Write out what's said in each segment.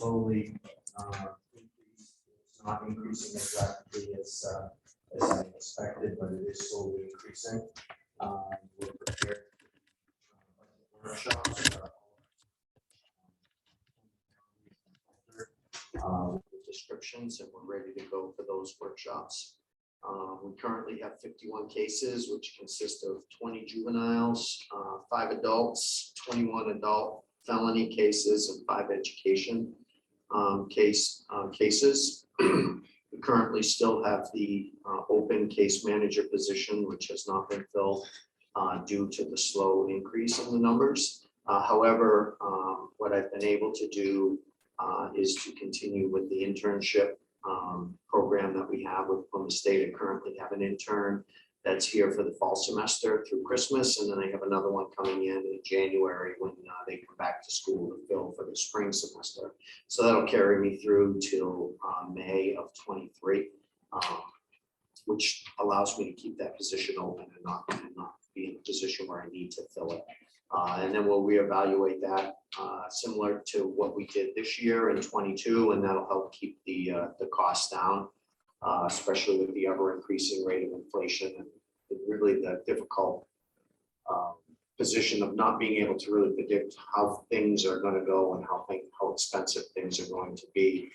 slowly increase. It's not increasing as rapidly as I expected, but it is slowly increasing. We're prepared for workshops. With descriptions, and we're ready to go for those workshops. We currently have 51 cases, which consist of 20 juveniles, 5 adults, 21 adult felony cases, and 5 education cases. We currently still have the open case manager position, which has not been filled due to the slow increase in the numbers. However, what I've been able to do is to continue with the internship program that we have from the state. I currently have an intern that's here for the fall semester through Christmas, and then I have another one coming in January when they come back to school to fill for the spring semester. So that'll carry me through till May of 23, which allows me to keep that position open and not be in a position where I need to fill it. And then we'll reevaluate that similar to what we did this year in 22, and that'll help keep the costs down, especially with the ever increasing rate of inflation and really the difficult position of not being able to really predict how things are going to go and how expensive things are going to be.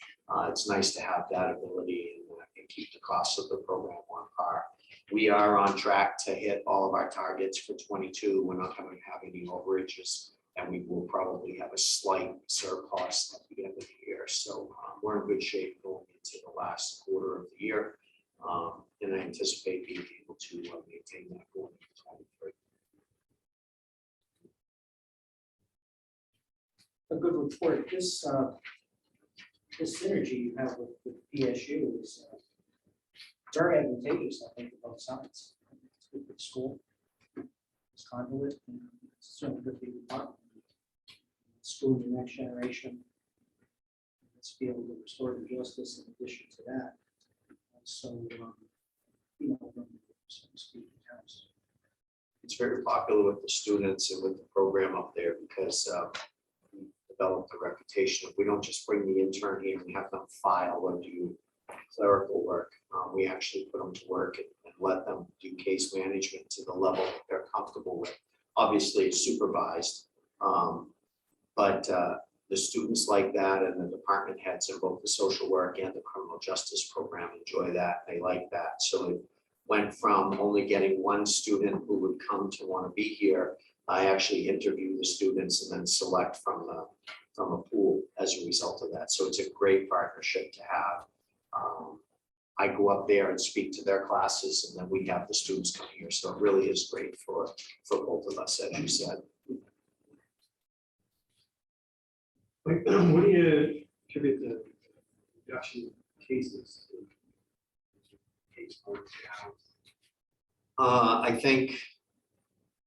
It's nice to have that ability and keep the costs of the program on par. We are on track to hit all of our targets for 22. We're not going to have any overages, and we will probably have a slight surplus at the end of the year. So we're in good shape going into the last quarter of the year, and I anticipate being able to maintain that going into 23. A good report. This synergy you have with PSU is very advantageous, I think, for both sides. It's good for the school, it's conduit, and it's certainly good for the department. School the next generation. Let's be able to restore the justice in addition to that. And so, so to speak, in terms. It's very popular with the students and with the program up there because we developed a reputation of we don't just bring the intern here and have them file or do clerical work. We actually put them to work and let them do case management to the level that they're comfortable with. Obviously, it's supervised, but the students like that, and the department heads in both the social work and the criminal justice program enjoy that. They like that. So it went from only getting one student who would come to want to be here. I actually interview the students and then select from a pool as a result of that. So it's a great partnership to have. I go up there and speak to their classes, and then we have the students come here. So it really is great for both of us, as you said. What do you attribute the reduction in cases? I think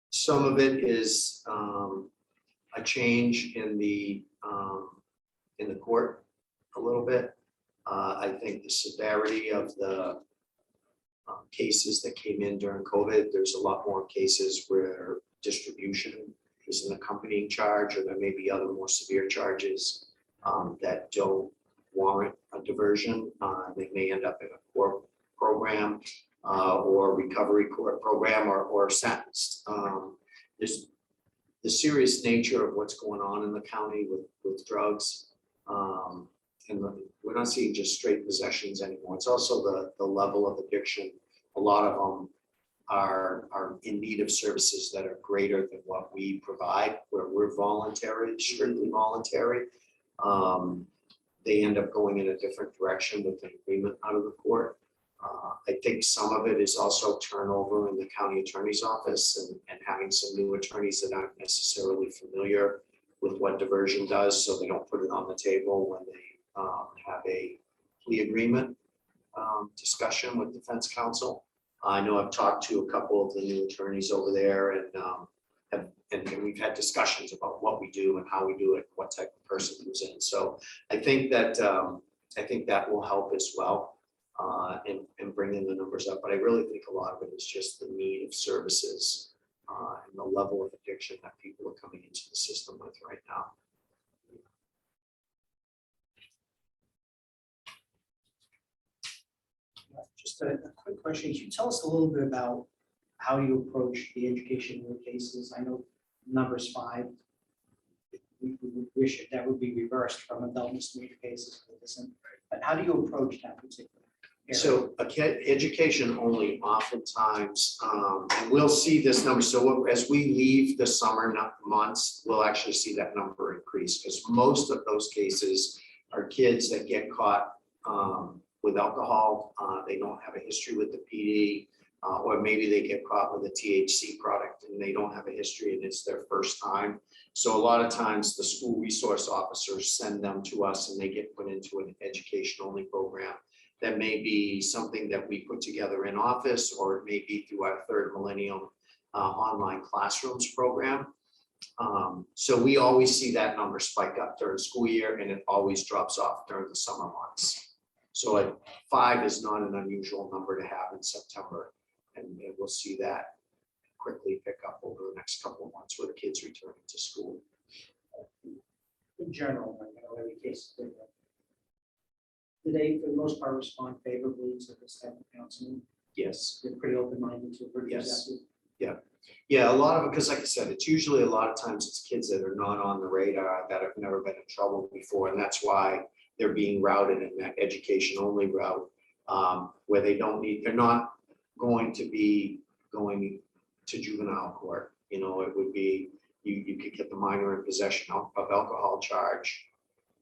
some of it is a change in the court a little bit. I think the severity of the cases that came in during COVID, there's a lot more cases where distribution is an accompanying charge, or there may be other more severe charges that don't warrant a diversion. They may end up in a court program or recovery court program or sentenced. There's the serious nature of what's going on in the county with drugs. And we're not seeing just straight possessions anymore. It's also the level of addiction. A lot of them are in need of services that are greater than what we provide, where we're voluntary, strictly voluntary. They end up going in a different direction with an agreement out of the court. I think some of it is also turnover in the county attorney's office and having some new attorneys that aren't necessarily familiar with what diversion does, so they don't put it on the table when they have a plea agreement discussion with defense counsel. I know I've talked to a couple of the new attorneys over there, and we've had discussions about what we do and how we do it, what type of person comes in. So I think that will help as well and bring in the numbers up. But I really think a lot of it is just the need of services and the level of addiction that people are coming into the system with right now. Just a quick question. Can you tell us a little bit about how you approach the educational cases? I know number's 5. We would wish that would be reversed from adult misdemeanor cases, but it isn't. But how do you approach that particular area? So education only oftentimes, and we'll see this number. So as we leave the summer months, we'll actually see that number increase because most of those cases are kids that get caught with alcohol. They don't have a history with the PD, or maybe they get caught with a THC product and they don't have a history and it's their first time. So a lot of times the school resource officers send them to us and they get put into an education only program. That may be something that we put together in office, or it may be through our third millennium online classrooms program. So we always see that number spike up during school year and it always drops off during the summer months. So 5 is not an unusual number to have in September, and we'll see that quickly pick up over the next couple of months with the kids returning to school. In general, like, every case is different. Do they, for the most part, respond favorably to this type of counseling? Yes. They're pretty open-minded to it, pretty Yes. receptive. Yeah, a lot of it, because like I said, it's usually a lot of times it's kids that are not on the radar, that have never been in trouble before, and that's why they're being routed in that education only route, where they're not going to be going to juvenile court. You know, it would be, you could get the minor in possession of alcohol charge,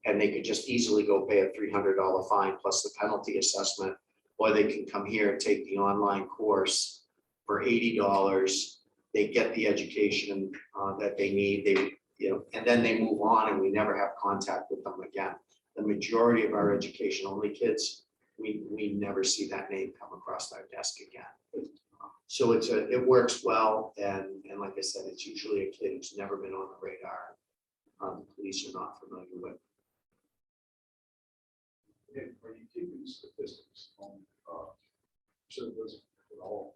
and they could just easily go pay a $300 fine plus the penalty assessment, or they can come here and take the online course for $80. They get the education that they need, and then they move on and we never have contact with them again. The majority of our education only kids, we never see that name come across our desk again. So it works well, and like I said, it's usually a kid who's never been on the radar. The police are not familiar with. Are you keeping statistics on, sure it wasn't at all?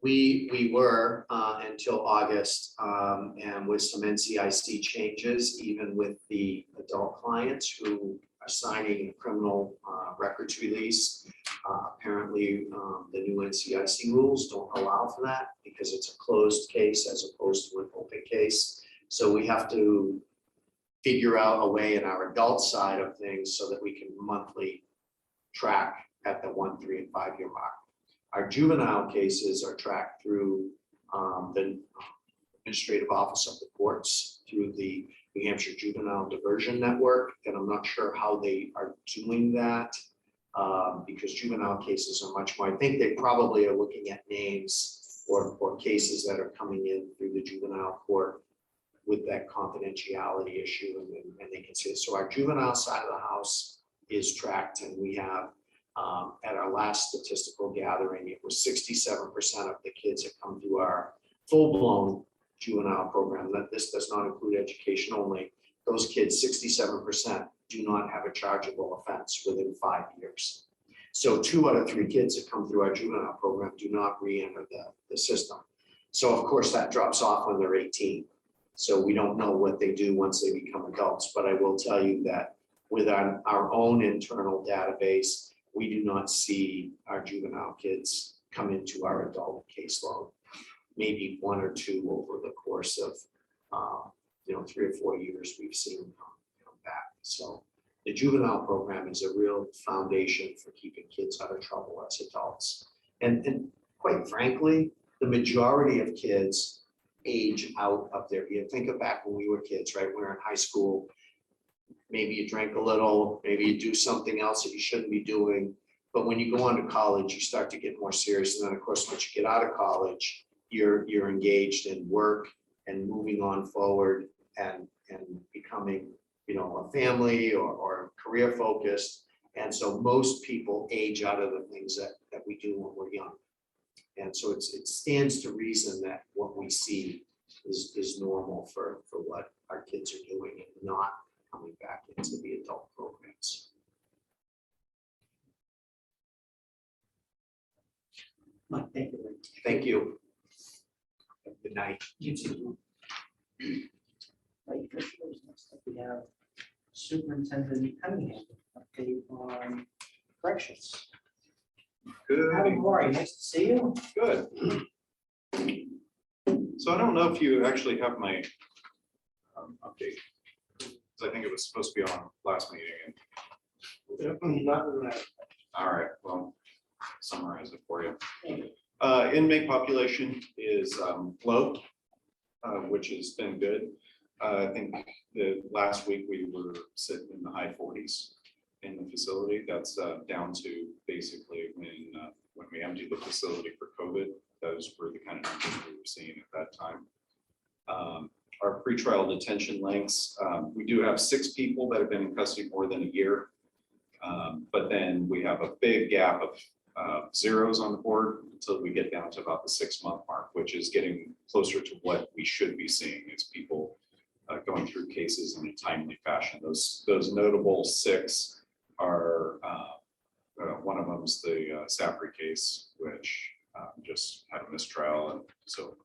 We were until August, and with some NCIC changes, even with the adult clients who are signing a criminal records release. Apparently, the new NCIC rules don't allow for that because it's a closed case as opposed to an open case. So we have to figure out a way in our adult side of things so that we can monthly track at the 1, 3, and 5 year mark. Our juvenile cases are tracked through the administrative office of the courts, through the New Hampshire Juvenile Diversion Network, and I'm not sure how they are doing that because juvenile cases are much more. I think they probably are looking at names or cases that are coming in through the juvenile court with that confidentiality issue, and they can see it. So our juvenile side of the house is tracked, and we have at our last statistical gathering, it was 67% of the kids that come through our full-blown juvenile program. That this does not include education only. Those kids, 67%, do not have a chargeable offense within 5 years. So 2 out of 3 kids that come through our juvenile program do not re-enter the system. So of course that drops off when they're 18. So we don't know what they do once they become adults, but I will tell you that with our own internal database, we do not see our juvenile kids come into our adult caseload. Maybe 1 or 2 over the course of 3 or 4 years we've seen them come back. So the juvenile program is a real foundation for keeping kids out of trouble as adults. And quite frankly, the majority of kids age out of their, think of back when we were kids, right? We were in high school. Maybe you drink a little, maybe you do something else that you shouldn't be doing. But when you go on to college, you start to get more serious. And then of course, once you get out of college, you're engaged in work and moving on forward and becoming, a family or career focused. And so most people age out of the things that we do when we're young. And so it stands to reason that what we see is normal for what our kids are doing and not coming back into the adult programs. Mike, thank you. Thank you. Good night. You too. Right, commissioners, next up we have Superintendent Cunningham, update on corrections. Good How are you? Nice to see you. Good. So I don't know if you actually have my update. 'Cause I think it was supposed to be on last meeting. All right, well, summarize it for you. Inmate population is low, which has been good. I think the last week we were sitting in the high 40s in the facility. That's down to basically when we emptied the facility for COVID. Those were the kind of numbers we were seeing at that time. Our pretrial detention lengths, we do have 6 people that have been in custody more than a year. But then we have a big gap of zeros on the board until we get down to about the 6-month mark, which is getting closer to what we should be seeing as people going through cases in a timely fashion. Those notable 6 are, one of them's the Sapri case, which just had a mistrial, and so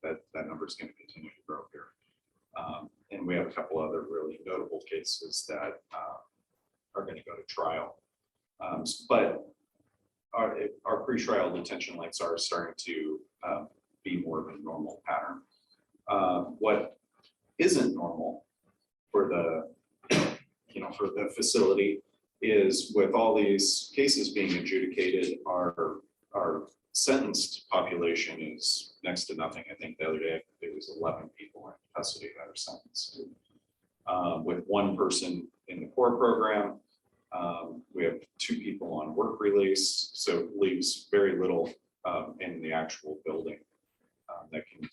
that number is going to continue to grow here. And we have a couple other really notable cases that are going to go to trial. But our pretrial detention lengths are starting to be more of a normal pattern. What isn't normal for the facility is, with all these cases being adjudicated, our sentenced population is next to nothing. I think the other day it was 11 people in custody that are sentenced. With 1 person in the core program, we have 2 people on work release, so it leaves very little in the actual building that can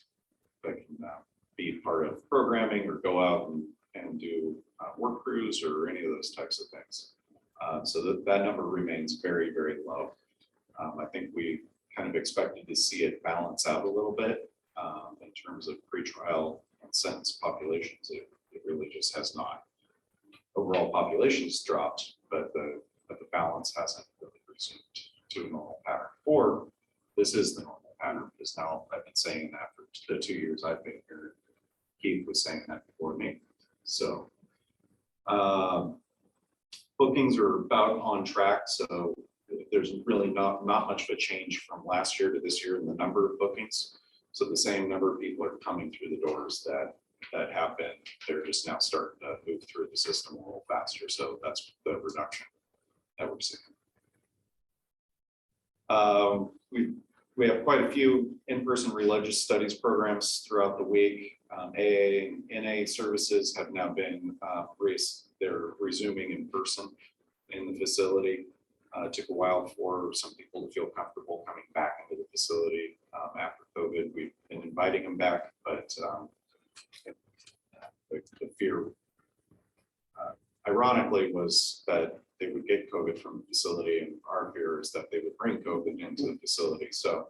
be part of programming or go out and do work crews or any of those types of things. So that number remains very, very low. I think we kind of expected to see it balance out a little bit in terms of pretrial and sentence populations. It really just has not. Overall population's dropped, but the balance hasn't really resumed to a normal pattern. Or this is the normal pattern, because now I've been saying that for the 2 years I've been here. Keith was saying that before me. So bookings are about on track. So there's really not much of a change from last year to this year in the number of bookings. So the same number of people are coming through the doors that have been. They're just now starting to move through the system a little faster. So that's the reduction that we're seeing. We have quite a few in-person religious studies programs throughout the week. AA and NA services have now been they're resuming in person in the facility. It took a while for some people to feel comfortable coming back into the facility after COVID. We've been inviting them back, but the fear, ironically, was that they would get COVID from the facility, and our fear is that they would bring COVID into the facility. So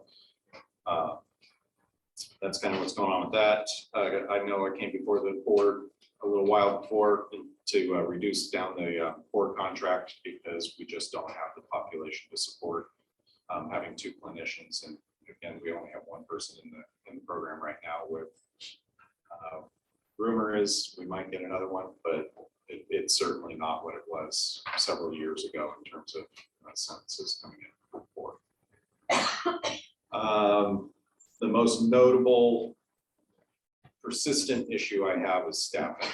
that's kind of what's going on with that. I know I came before the board a little while before to reduce down the board contract, because we just don't have the population to support having 2 clinicians. And again, we only have 1 person in the program right now. With rumor is we might get another one, but it's certainly not what it was several years ago in terms of census coming in for. The most notable persistent issue I have is staffing.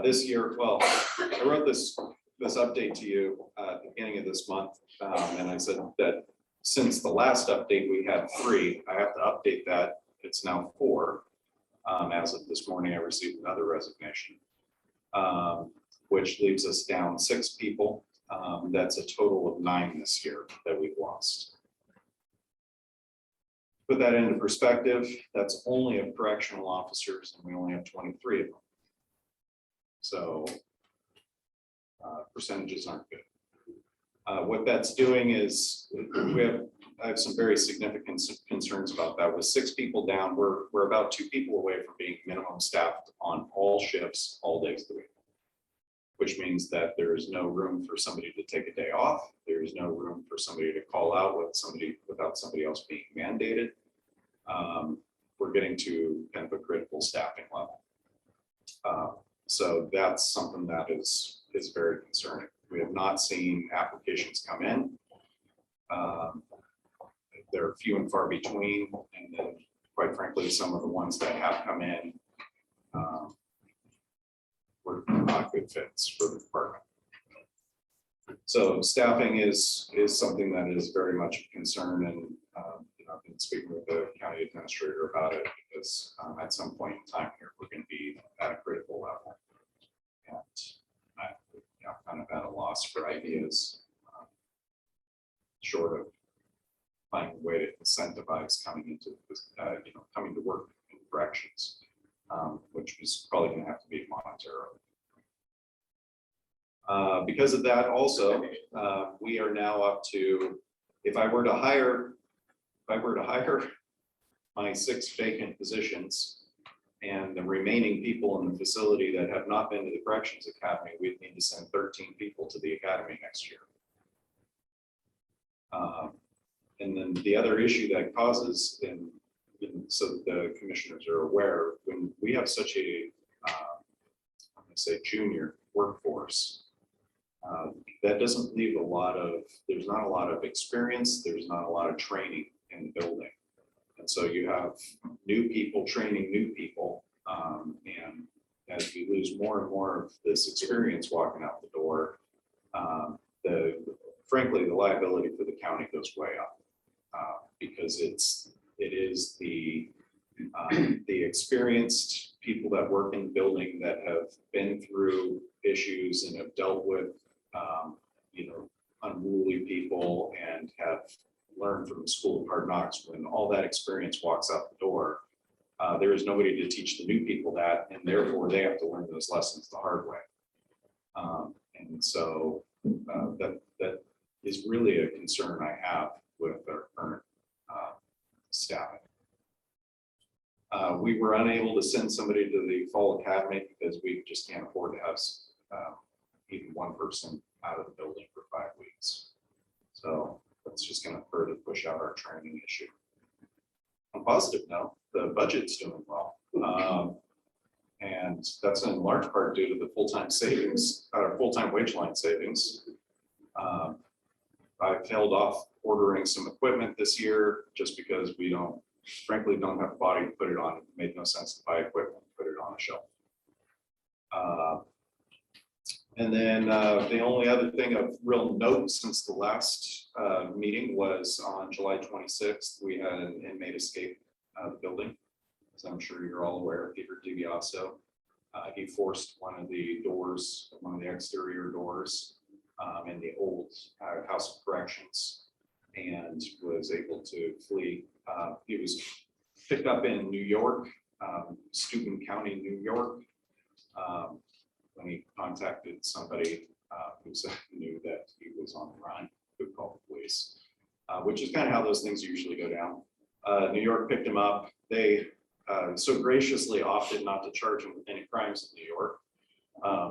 This year, well, I wrote this update to you at the beginning of this month, and I said that since the last update we had 3, I have to update that. It's now 4. As of this morning, I received another resignation, which leaves us down 6 people. That's a total of 9 this year that we've lost. Put that into perspective, that's only of correctional officers, and we only have 23 of them. So percentages aren't good. What that's doing is I have some very significant concerns about that. With 6 people down, we're about 2 people away from being minimum staffed on all shifts, all days of the week, which means that there is no room for somebody to take a day off. There is no room for somebody to call out without somebody else being mandated. We're getting to kind of a critical staffing level. So that's something that is very concerning. We have not seen applications come in. are few and far between, and then quite frankly, some of the ones that have come in were not good fits for the department. So staffing is something that is very much a concern, and I've been speaking with the county administrator about it, because at some point in time here, we're going to be at a critical level. And I'm kind of at a loss for ideas, short of finding a way to incentivize coming into this, coming to work in corrections, which is probably going to have to be monetarily. Because of that, also, we are now up to, if I were to hire my 6 vacant positions and the remaining people in the facility that have not been to the corrections academy, we'd need to send 13 people to the academy next year. And then the other issue that causes, and so that the commissioners are aware, when we have such a, I'm going to say junior workforce, that doesn't leave a lot of, there's not a lot of experience, there's not a lot of training in the building. And so you have new people training new people, and as we lose more and more of this experience walking out the door, frankly, the liability for the county goes way up, because it is the experienced people that work in the building that have been through issues and have dealt with unruly people and have learned from the school of hard knocks. When all that experience walks out the door, there is nobody to teach the new people that, and therefore they have to learn those lessons the hard way. And so that is really a concern I have with our current staffing. We were unable to send somebody to the fall academy because we just can't afford to have even one person out of the building for 5 weeks. So that's just going to further push out our training issue. On a positive note, the budget's doing well. And that's in large part due to the full-time savings, full-time wage line savings. I've held off ordering some equipment this year just because we frankly don't have the body to put it on. It made no sense to buy equipment and put it on a shelf. And then the only other thing of real note since the last meeting was on July 26th, we had an inmate escape the building. As I'm sure you're all aware, Peter DiBiaso. He forced one of the doors, one of the exterior doors in the old House of Corrections, and was able to flee. He was picked up in New York, Steuben County, New York, when he contacted somebody who knew that he was on the run, who called the police, which is kind of how those things usually go down. New York picked him up. They so graciously opted not to charge him with any crimes in New York,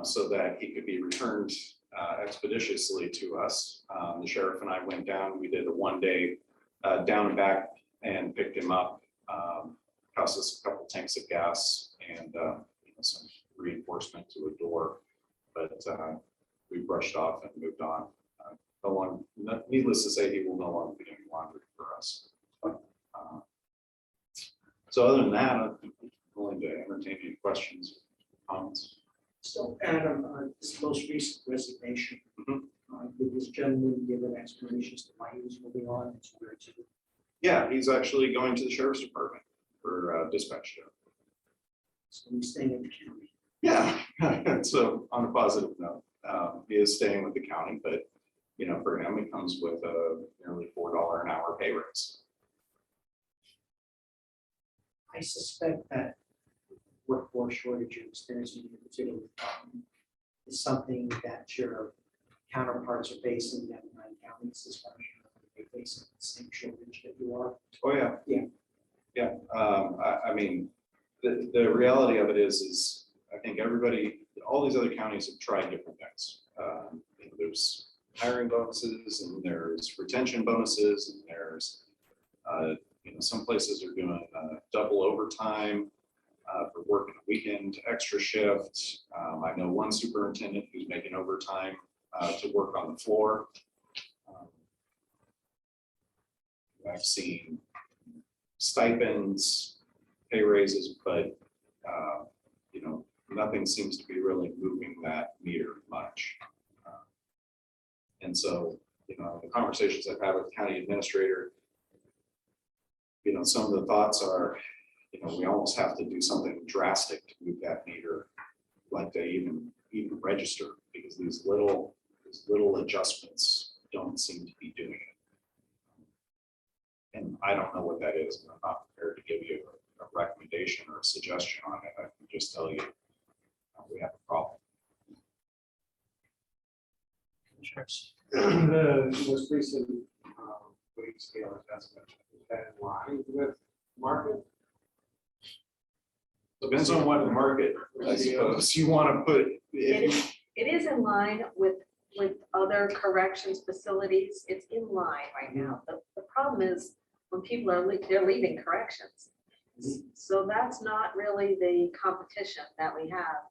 so that he could be returned expeditiously to us. The sheriff and I went down. We did a 1-day down and back and picked him up. Cost us a couple tanks of gas and some reinforcement to a door, but we brushed off and moved on. Needless to say, he will no longer be doing laundry for us. So other than that, I'm willing to entertain any questions, comments. So Adam, this most recent resignation, did this gentleman give an explanation as to why he was moving on and where to? Yeah, he's actually going to the sheriff's department for dispatch job. So he's staying in the county. Yeah, so on a positive note, he is staying with the county, but for him, it comes with a nearly $4 an hour pay raise. I suspect that workforce shortage you're experiencing in the city is something that your counterparts are facing in 9 counties as far as they face the same shortage that you are. Oh, yeah. Yeah. Yeah. I mean, the reality of it is I think all these other counties have tried different things. There's hiring bonuses and there's retention bonuses and there's, some places are doing double overtime for working a weekend extra shift. I know one superintendent who's making overtime to work on the floor. I've seen stipends, pay raises, but, you know, nothing seems to be really moving that meter much. And so, you know, the conversations I've had with the county administrator, you know, some of the thoughts are, you know, we almost have to do something drastic to move that meter, like they even register, because these little adjustments don't seem to be doing it. And I don't know what that is, and I'm not prepared to give you a recommendation or a suggestion on it. I can just tell you we have a problem. The most recent wage scale adjustment, is that in line with market? Depends on what market, I suppose, you want to put. If It is in line with other corrections facilities. It's in line right now. The problem is when people are, they're leaving corrections. So that's not really the competition that we have.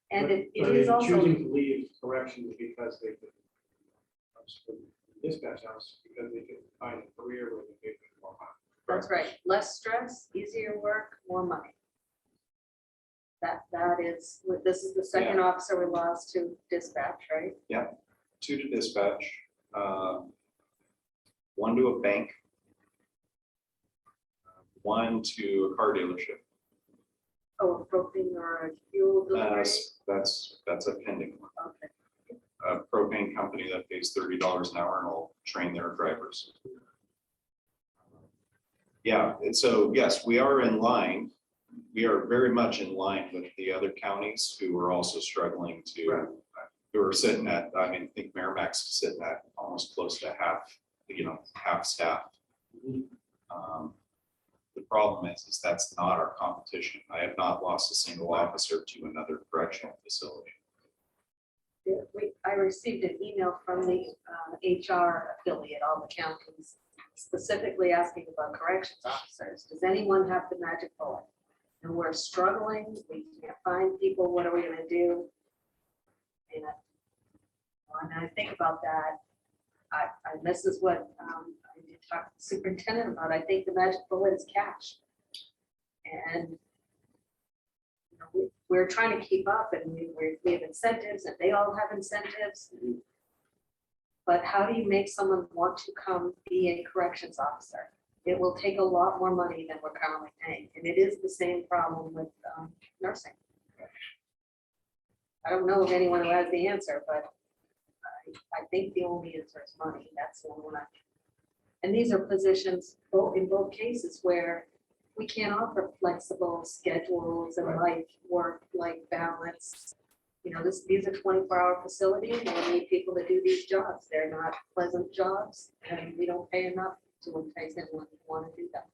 And it is also, Choosing to leave corrections because they could, dispatch house, because they could find a career where they make more money. that's right. Less stress, easier work, more money. That is, this is the second officer we lost to dispatch, right? 2 to dispatch, 1 to a bank, 1 to a car dealership. Oh, a propane or a fuel delivery. That's a pending one. Okay. A propane company that pays $30 an hour and will train their drivers. Yeah, and so yes, we are in line. We are very much in line with the other counties who are also struggling to, who are sitting at, I mean, I think Merrimack's sitting at almost close to half staff. The problem is that's not our competition. I have not lost a single officer to another correctional facility. Yeah, I received an email from the HR affiliate, all the counties, specifically asking about corrections officers. Does anyone have the magic bullet? And we're struggling. We can't find people. What are we going to do? And when I think about that, this is what I did talk to the superintendent about. I think the magic bullet is cash. And you know, we're trying to keep up, and we have incentives, and they all have incentives. But how do you make someone want to come be a corrections officer? It will take a lot more money than we're currently paying, and it is the same problem with nursing. I don't know of anyone who has the answer, but I think the only answer is money. That's the only one. And these are positions in both cases where we can't offer flexible schedules and work-life balance. You know, these are 24-hour facilities, and we need people to do these jobs. They're not pleasant jobs, and we don't pay enough to entice anyone to want to do that.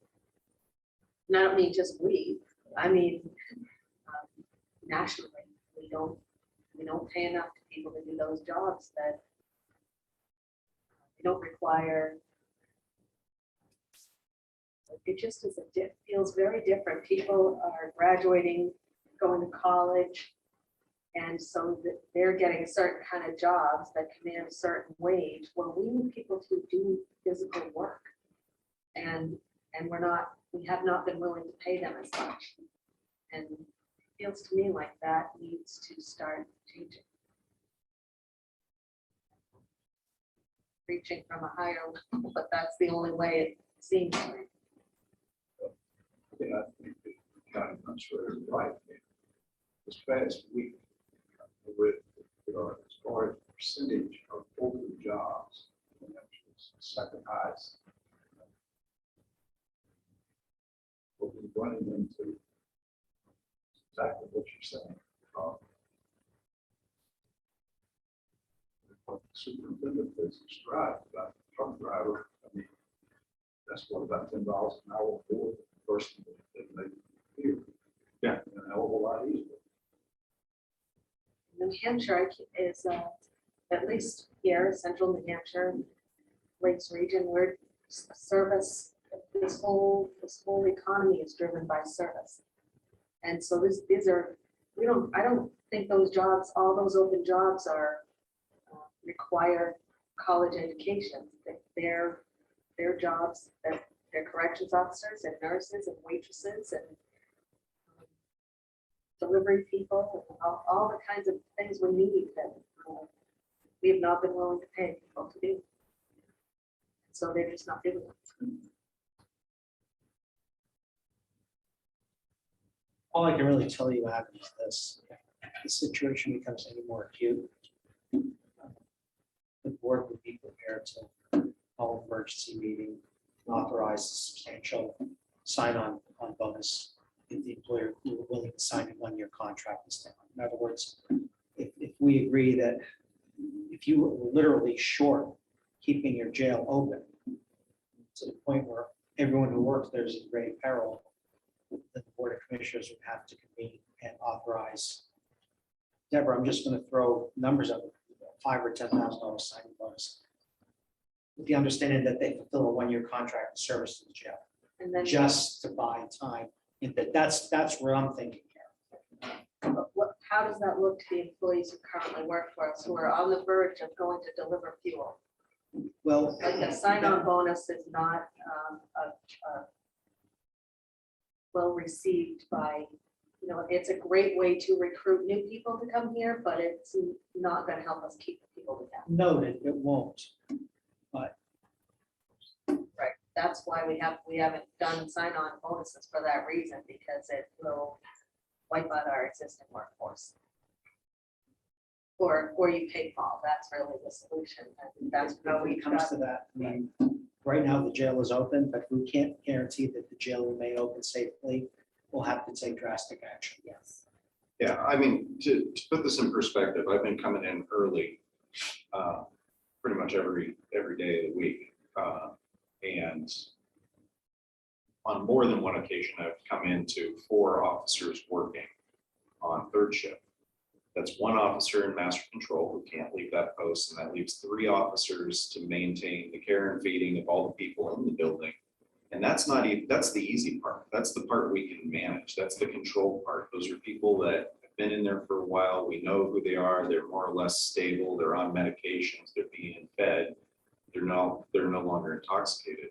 And I don't mean just we. I mean nationally, we don't pay enough to people to do those jobs that they don't require. It just is feels very different. People are graduating, going to college, and so they're getting a certain kind of jobs that command a certain wage. Well, we need people to do physical work, and we have not been willing to pay them as much. And it feels to me like that needs to start changing. Reaching from a higher level, but that's the only way it seems to me. Yeah, I think the county administrator is right. This past week, with as far as percentage of open jobs, that was second highest. We'll be running into exactly what you're saying. What the superintendent is described about the truck driver. I mean, that's what, about $10 an hour for the person that they hear. Yeah. And a hell of a lot easier. New Hampshire is at least here, central New Hampshire, Lakes region, where service, this whole economy is driven by service. And so these are, I don't think those jobs, all those open jobs are require college education. They're their jobs, that they're corrections officers and nurses and waitresses and delivery people, and all the kinds of things we need that we have not been willing to pay people to do. So they're just not doing it. All I can really tell you, Adam, is this: if the situation becomes any more acute, the board would be prepared to call an emergency meeting, authorize a substantial sign-on bonus if the employer were willing to sign a one-year contract and stay on. In other words, if we agree that if you were literally short keeping your jail open to the point where everyone who works there is in grave peril, then the Board of Commissioners would have to convene and authorize. Deborah, I'm just going to throw numbers up, $5,000 or $10,000 signing bonus, with the understanding that they fulfill a one-year contract of service to the jail, And then just to buy time. And that's where I'm thinking here. how does that look to the employees who currently work for us, who are on the verge of going to deliver fuel? Well, Like the sign-on bonus is not well received by, it's a great way to recruit new people to come here, but it's not going to help us keep the people we have. noted, it won't. Right. That's why we haven't done sign-on bonuses for that reason, because it will wipe out our existing workforce. Or you pay Paul, that's really the solution. And that's how If we it comes got. to that, I mean, right now the jail is open, but we can't guarantee that the jail will remain open safely. We'll have to take drastic action. Yes. Yeah, I mean, to put this in perspective, I've been coming in early, pretty much every day of the week. And on more than one occasion, I've come into 4 officers working on third shift. That's 1 officer in master control who can't leave that post, and that leaves 3 officers to maintain the care and feeding of all the people in the building. And that's not even, that's the easy part. That's the part we can manage. That's the control part. Those are people that have been in there for a while. We know who they are. They're more or less stable. They're on medications. They're being fed. They're no longer intoxicated.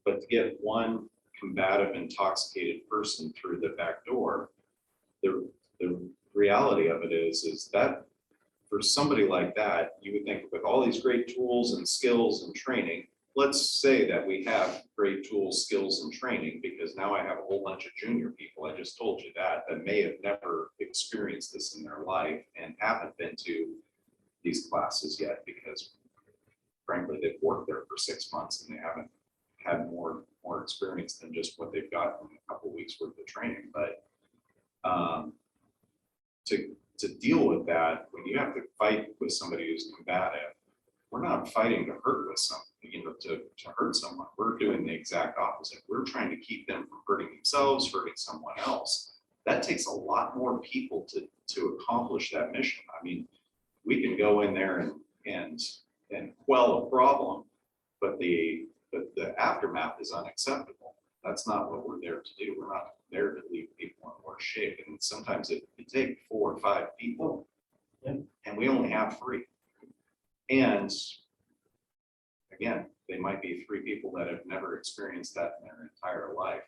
But to get 1 combative, intoxicated person through the back door, the reality of it is that for somebody like that, you would think with all these great tools and skills and training, let's say that we have great tools, skills, and training, because now I have a whole bunch of junior people, I just told you that may have never experienced this in their life and haven't been to these classes yet, because frankly, they've worked there for 6 months and they haven't had more experience than just what they've got in a couple of weeks worth of training. But to deal with that, when you have to fight with somebody who's combative, we're not fighting to hurt with something, to hurt someone. We're doing the exact opposite. We're trying to keep them from hurting themselves, hurting someone else. That takes a lot more people to accomplish that mission. I mean, we can go in there and quell a problem, but the aftermath is unacceptable. That's not what we're there to do. We're not there to leave people in worse shape. And sometimes it takes 4 or 5 people, and we only have 3. And again, they might be 3 people that have never experienced that in their entire life.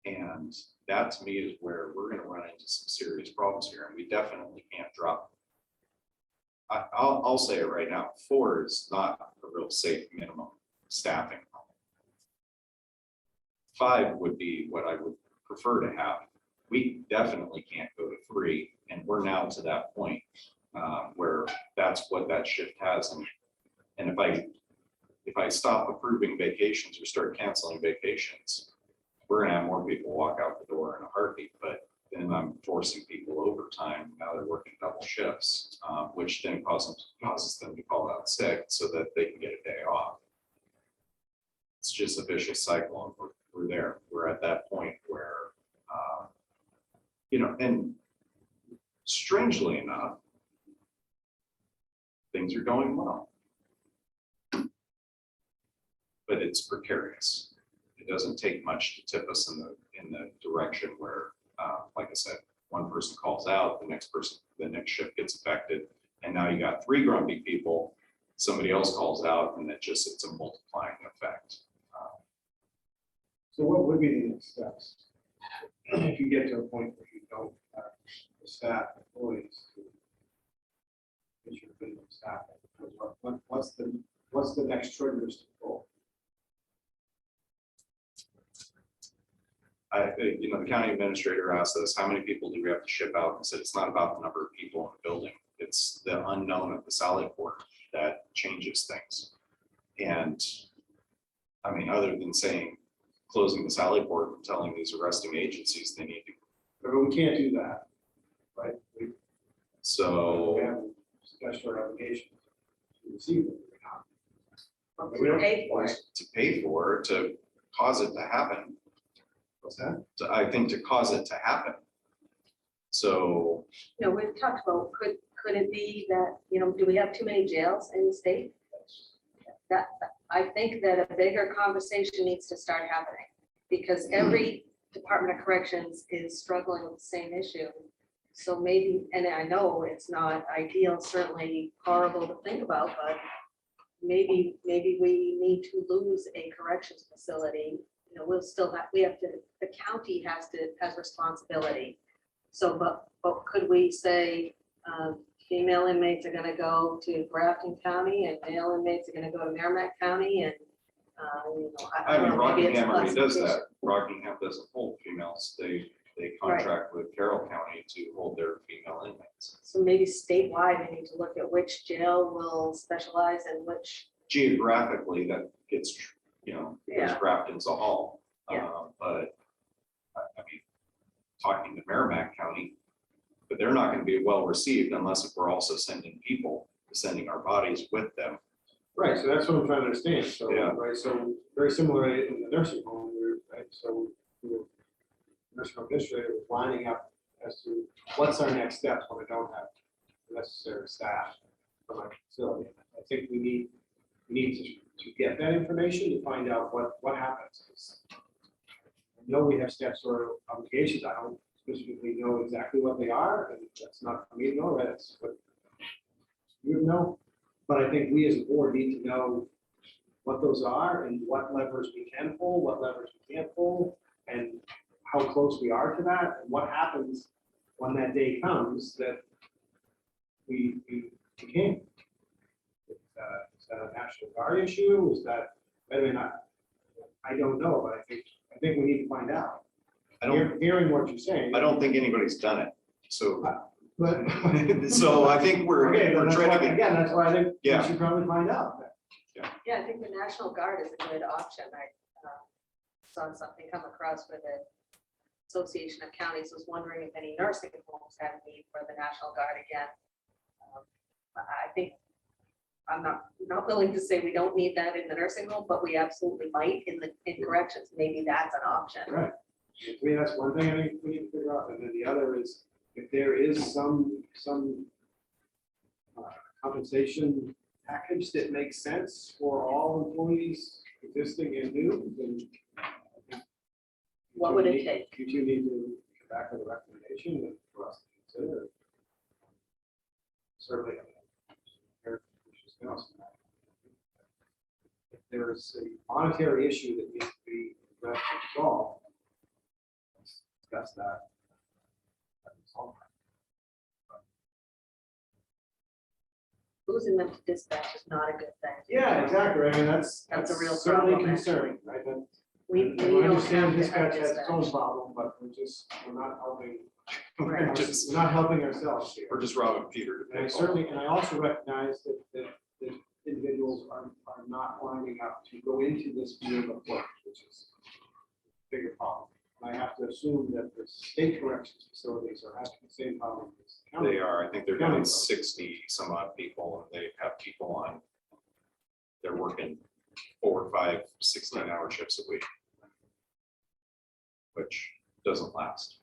And that to me is where we're going to run into some serious problems here. And we definitely can't drop. I'll say it right now, 4 is not a real safe minimum staffing. 5 would be what I would prefer to have. We definitely can't go to 3, and we're now to that point where that's what that shift has. And if I stop approving vacations or start canceling vacations, we're gonna have more people walk out the door in a heartbeat. But then I'm forcing people overtime. Now they're working double shifts, which then causes them to call out sick so that they can get a day off. It's just a vicious cycle, and we're there. We're at that point where, and strangely enough, things are going well, but it's precarious. It doesn't take much to tip us in the direction where, like I said, one person calls out, the next shift gets affected, and now you got 3 grumpy people. Somebody else calls out, and it's a multiplying effect. So what would be the next steps? If you get to a point where you don't have the staff employees to issue minimum staffing, what's the next triggers to pull? The county administrator asked us, how many people do we have to ship out? And said, it's not about the number of people in the building. It's the unknown of the Sally Port that changes things. And I mean, other than saying, closing the Sally Port and telling these arresting agencies they need to. But we can't do that, right? We So have statutory obligation to receive it. But We we don't- pay for it. to pay for, to cause it to happen, What's that? I think to cause it to happen. So, We've talked about, could it be that, do we have too many jails in the state? That, I think that a bigger conversation needs to start happening, because every Department of Corrections is struggling with the same issue. So maybe, and I know it's not ideal, certainly horrible to think about, but maybe we need to lose a corrections facility. We'll still have, the county has responsibility. So, but could we say, female inmates are gonna go to Grafton County and male inmates are gonna go to Merrimack County and, I mean, don't know, maybe it's Rockingham already does classification. that. Rockingham doesn't hold females. They contract with Carroll County to hold their female inmates. So maybe statewide, we need to look at which jail will specialize in which, Geographically, that gets, because Yeah. Grafton's a hall. Yeah. But I mean, talking to Merrimack County, but they're not going to be well received unless if we're also sending our bodies with them. Right, so that's what I'm trying to understand. So, Yeah. right, so very similar in the nursing home, right, so the nursing home administrator was lining up as to what's our next steps when we don't have the necessary staff for my facility. I think we need to get that information to find out what happens. 'Cause I know we have statutory obligations. I don't specifically know exactly what they are, and that's not for me to know, that's what you know. But I think we as a board need to know what those are and what levers we can pull, what levers we can't pull, and how close we are to that, and what happens when that day comes that we can't. Is that a National Guard issue? Is that, I mean, I don't know, but I think we need to find out. Hearing what you're saying. I don't think anybody's done it. So, But. so I think we're Okay, we're that's why- treading. again, that's why I think we Yeah. should probably find out. yeah, I think the National Guard is a good option. I saw something come across where the Association of Counties was wondering if any nursing homes had a need for the National Guard again. I think, I'm not willing to say we don't need that in the nursing home, but we absolutely might in corrections. Maybe that's an option. Right. To me, that's one thing I think we need to figure out, and then the other is if there is some compensation package that makes sense for all employees, existing and new, then I think What would it take? You two need to come back with a recommendation and for us to consider. Certainly. If there's a monetary issue that needs to be addressed and solved, let's discuss that. Losing them to dispatch is not a good thing. Yeah, exactly. I mean, that's That's a real certainly problem, concerning, right? That- We I don't understand have to dispatch have has its own dispatch. problem, but we're not helping. Right. We're Just- not helping ourselves here. We're just robbing Peter to And I pay Paul. certainly, and I also recognize that individuals are not lining up to go into this field of work, which is a bigger problem. And I have to assume that the state corrections facilities are having the same problem as the county. They are, I think they're doing 60 some odd people, and they have people on, they're working 4, 5, 16-hour shifts a week, which doesn't last.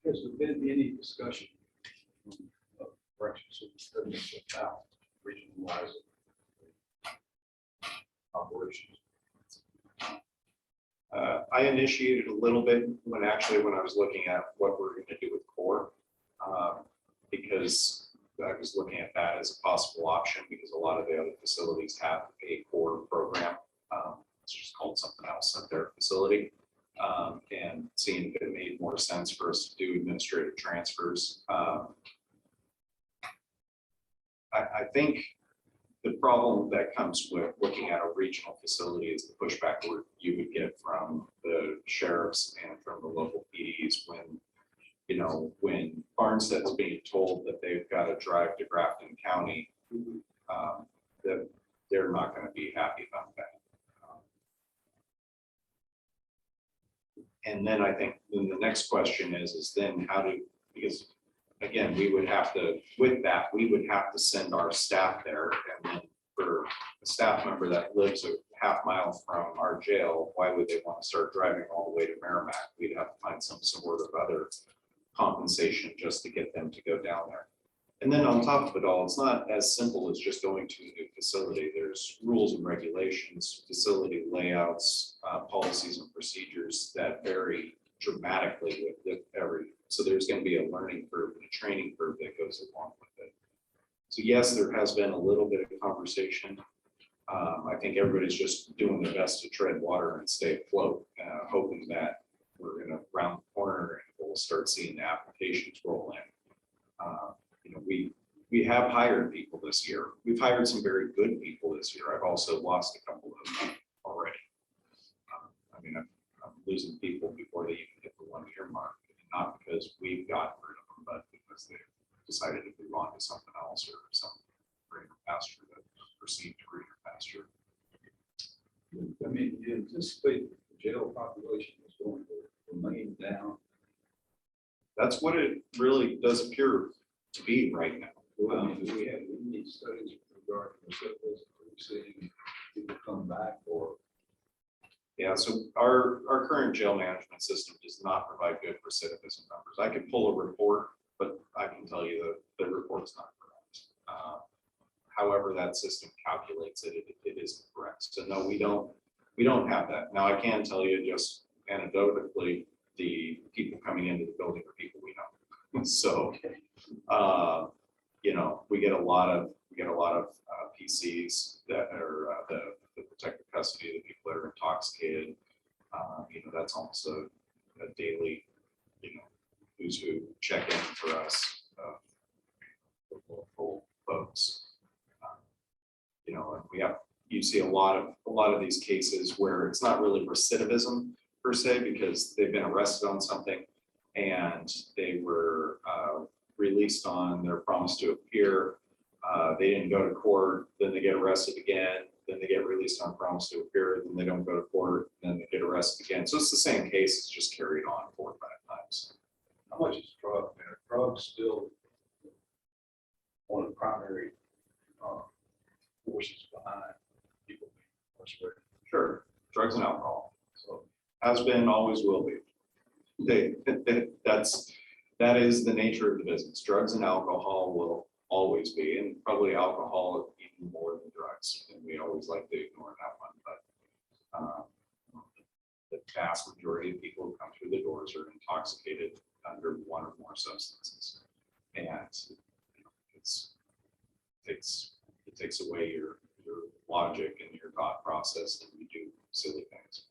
Has there been any discussion of corrections about regionalizing operations? I initiated a little bit when I was looking at what we're going to do with core, because I was looking at that as a possible option because a lot of the other facilities have a core program. It's just called something else at their facility. And seeing if it made more sense for us to do administrative transfers. I think the problem that comes with looking at a regional facility is the pushback you would get from the sheriffs and from the local PDs when Farnstead's being told that they've got to drive to Grafton County, that they're not going to be happy about that. And then I think then the next question is then because again, we would have to send our staff there, and then for a staff member that lives a half mile from our jail, why would they want to start driving all the way to Merrimack? We'd have to find some sort of other compensation just to get them to go down there. And then on top of it all, it's not as simple as just going to a new facility. There's rules and regulations, facility layouts, policies and procedures that vary dramatically with every. So there's going to be a learning curve and a training curve that goes along with it. So yes, there has been a little bit of conversation. I think everybody's just doing their best to tread water and stay afloat, hoping that we're going to round the corner and we'll start seeing the applications roll in. We have hired people this year. We've hired some very good people this year. I've also lost a couple of them already. I'm losing people before they even hit the 1 year mark, not because we've gotten rid of them, but because they decided to move on to something else or some greener pasture that perceived greener pasture. I mean, you anticipate the jail population is going to remain down. That's what it really does appear to be right now. Well, I mean, do we have any studies with regard to recidivism? Are we seeing people come back or? Yeah, so our current jail management system does not provide good recidivism numbers. I could pull a report, but I can tell you that the report's not correct. However that system calculates it, it isn't correct. So no, we don't have that. Now I can tell you just anecdotally, the people coming into the building are people we know. So, we get a lot of PCs that are the protective custody, the people that are intoxicated. That's almost a daily, who's who check in for us, local folks. And you see a lot of these cases where it's not really recidivism per se, because they've been arrested on something and they were released on their promise to appear. They didn't go to court, then they get arrested again, then they get released on promise to appear, then they don't go to court, then they get arrested again. So it's the same case, it's just carried on 4 or 5 times. How much is drug? Are drugs still one of the primary forces behind people being incarcerated? Sure, drugs and alcohol. So has been, always will be. That is the nature of the business. Drugs and alcohol will always be, and probably alcohol even more than drugs. And we always like to ignore that one, but the vast majority of people who come through the doors are intoxicated under 1 or more substances, and it takes away your logic and your thought process, and you do silly things.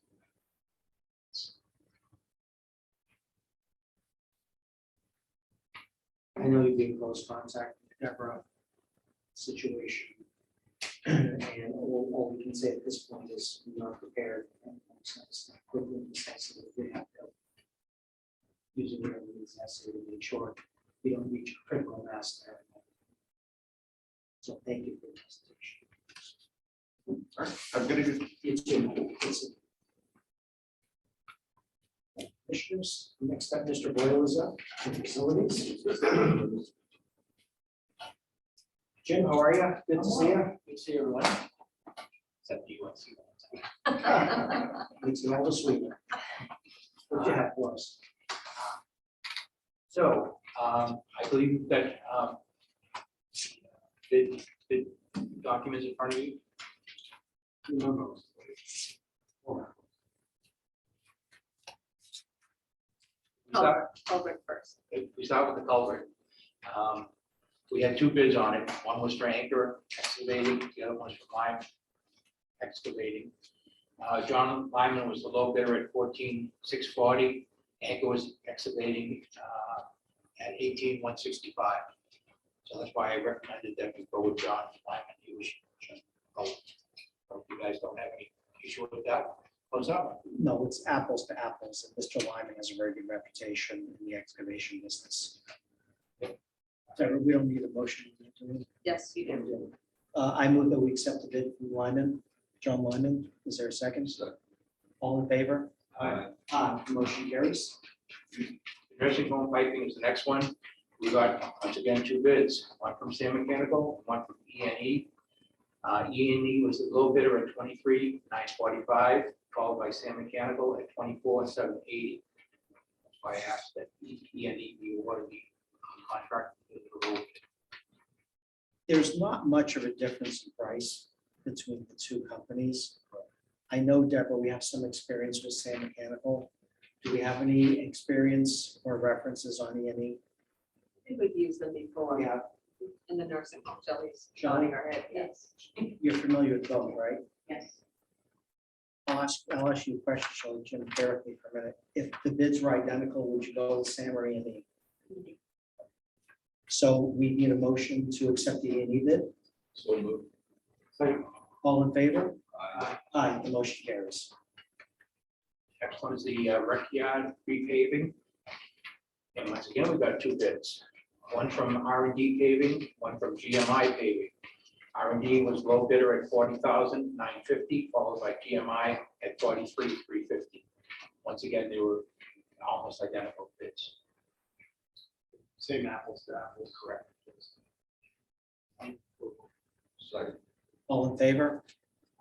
I know you've been in close contact with the Deborah situation. And all we can say at this point is we are prepared and quickly and decisively we have to using whatever is necessary to make sure we don't reach a critical mass there. So thank you for the presentation. All right, have a good evening. You too. Commissioners, next up, Mr. Boyle is up. Facilities. Jim, how are you? Good to see you. Good to see everyone. Except you want to see that. Makes it all the sweeter. What do you have for us? So, I believe that the documents in front of you. We start Culvert first. with the culvert. We had two bids on it. One was for Anchor Excavating, the other one was for Lime Excavating. John Lyman was the low bidder at 14,640. Anchor was excavating at 18,165. So that's why I recommended that we go with John Lyman. He was, hope you guys don't have any issue with that. What's up? No, it's apples to apples, and Mr. Lyman has a very good reputation in the excavation business. So we don't need a motion. Do we? Yes, you do. I move that we accept the bid from Lyman, John Lyman. Is there a second? All in favor? Aye. Motion carries. Nursing home piping is the next one. We got, once again, two bids, one from Sam Mechanical, one from E&E. E&E was the low bidder at 23,945, followed by Sam Mechanical at 24,780. That's why I asked that E&E be awarded the contract. There's not much of a difference in price between the two companies. I know, Deborah, we have some experience with Sam Mechanical. Do we have any experience or references on E&E? I think we've used them before. Yeah, In the nursing home, Shelley's Shelley? nodding her head, yes, you're familiar with both, right? yes. I'll ask you a question, Shelley, Jim, bear with me for a minute. If the bids were identical, would you go with Sam or E&E? So we need a motion to accept the E&E bid. So moved. All in favor? Aye. Aye, the motion carries. Next one is the rec yard repaving. And once again, we've got two bids. One from R&D paving, one from GMI paving. R&D was low bidder at 40,950, followed by GMI at 43,350. Once again, they were almost identical bids. Same apples to apples. Correct. Second. All in favor?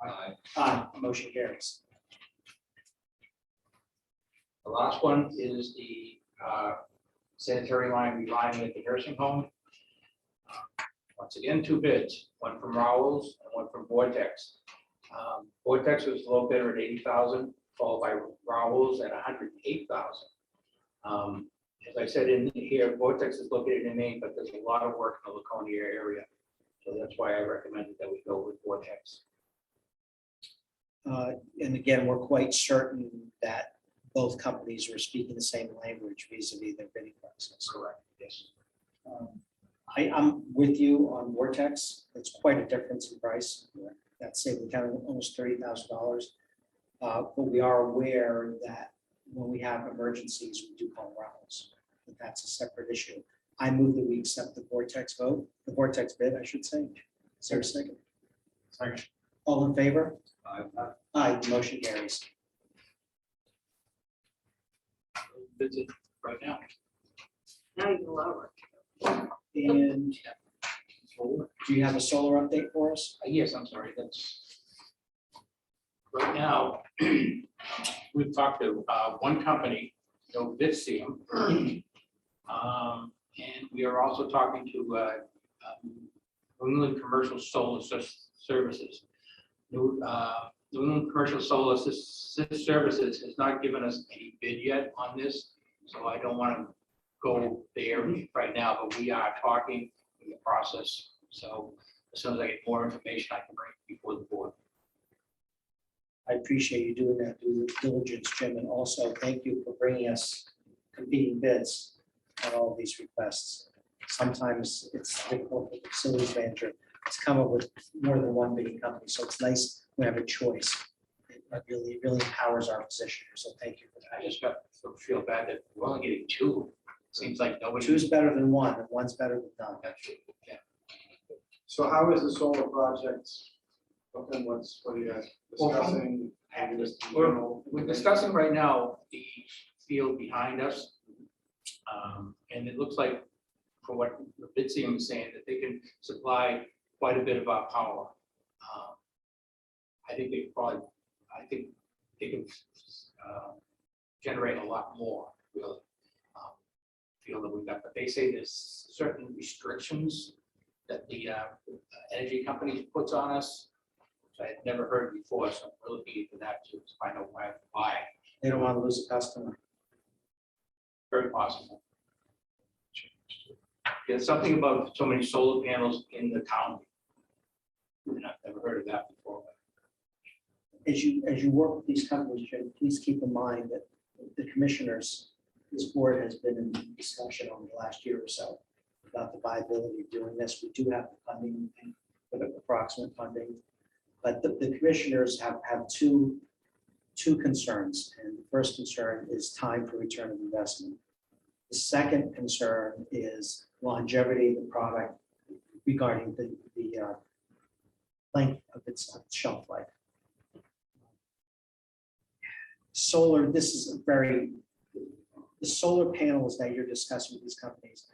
Aye. Aye, motion carries. The last one is the sanitary line relining at the nursing home. Once again, two bids, one from Rowell's and one from Vortex. Vortex was low bidder at 80,000, followed by Rowell's at 108,000. As I said in here, Vortex is located in Maine, but there's a lot of work in the Laconia area. So that's why I recommended that we go with Vortex. And again, we're quite certain that both companies were speaking the same language vis-a-vis their bidding process. Correct, yes. I'm with you on Vortex. It's quite a difference in price. That's saving the town almost $30,000. But we are aware that when we have emergencies, we do call Rowell's. But that's a separate issue. I move that we accept the Vortex bid, I should say. Is there a second? Second. All in favor? Aye. Aye, the motion carries. Bids it right now. Now you can lower. And do you have a solar update for us? Yes, I'm sorry, that's. Right now, we've talked to one company, Vitzium. And we are also talking to New England Commercial Solar Services. New England Commercial Solar Services has not given us any bid yet on this, so I don't want to go there right now, but we are talking in the process. So as soon as I get more information, I can bring it before the board. I appreciate you doing that due diligence, Jim, and also thank you for bringing us competing bids on all of these requests. Sometimes it's difficult for the facilities manager to come up with more than one bidding company, so it's nice we have a choice. It really empowers our position, so thank you for I that. just feel bad that we're only getting two. Seems like nobody. Two is better than one, and one's better than none. Yeah. So how is the solar project? What are you guys discussing? We're discussing right now the field behind us. And it looks like, from what Vitzium is saying, that they can supply quite a bit of our power. I think they can generate a lot more, really. Feel that we've got, but they say there's certain restrictions that the energy company puts on us, which I had never heard before, so I'm really looking into that to find out why. They don't want to lose a customer. Very possible. There's something about so many solar panels in the county. And I've never heard of that before. As you work with these companies, Jim, please keep in mind that the commissioners, this board has been in discussion over the last year or so about the viability of doing this. We do have the funding, for the approximate funding, but the commissioners have two concerns. And the first concern is time for return of investment. The second concern is longevity of the product regarding the length of its shelf life. Solar, this is the solar panels that you're discussing with these companies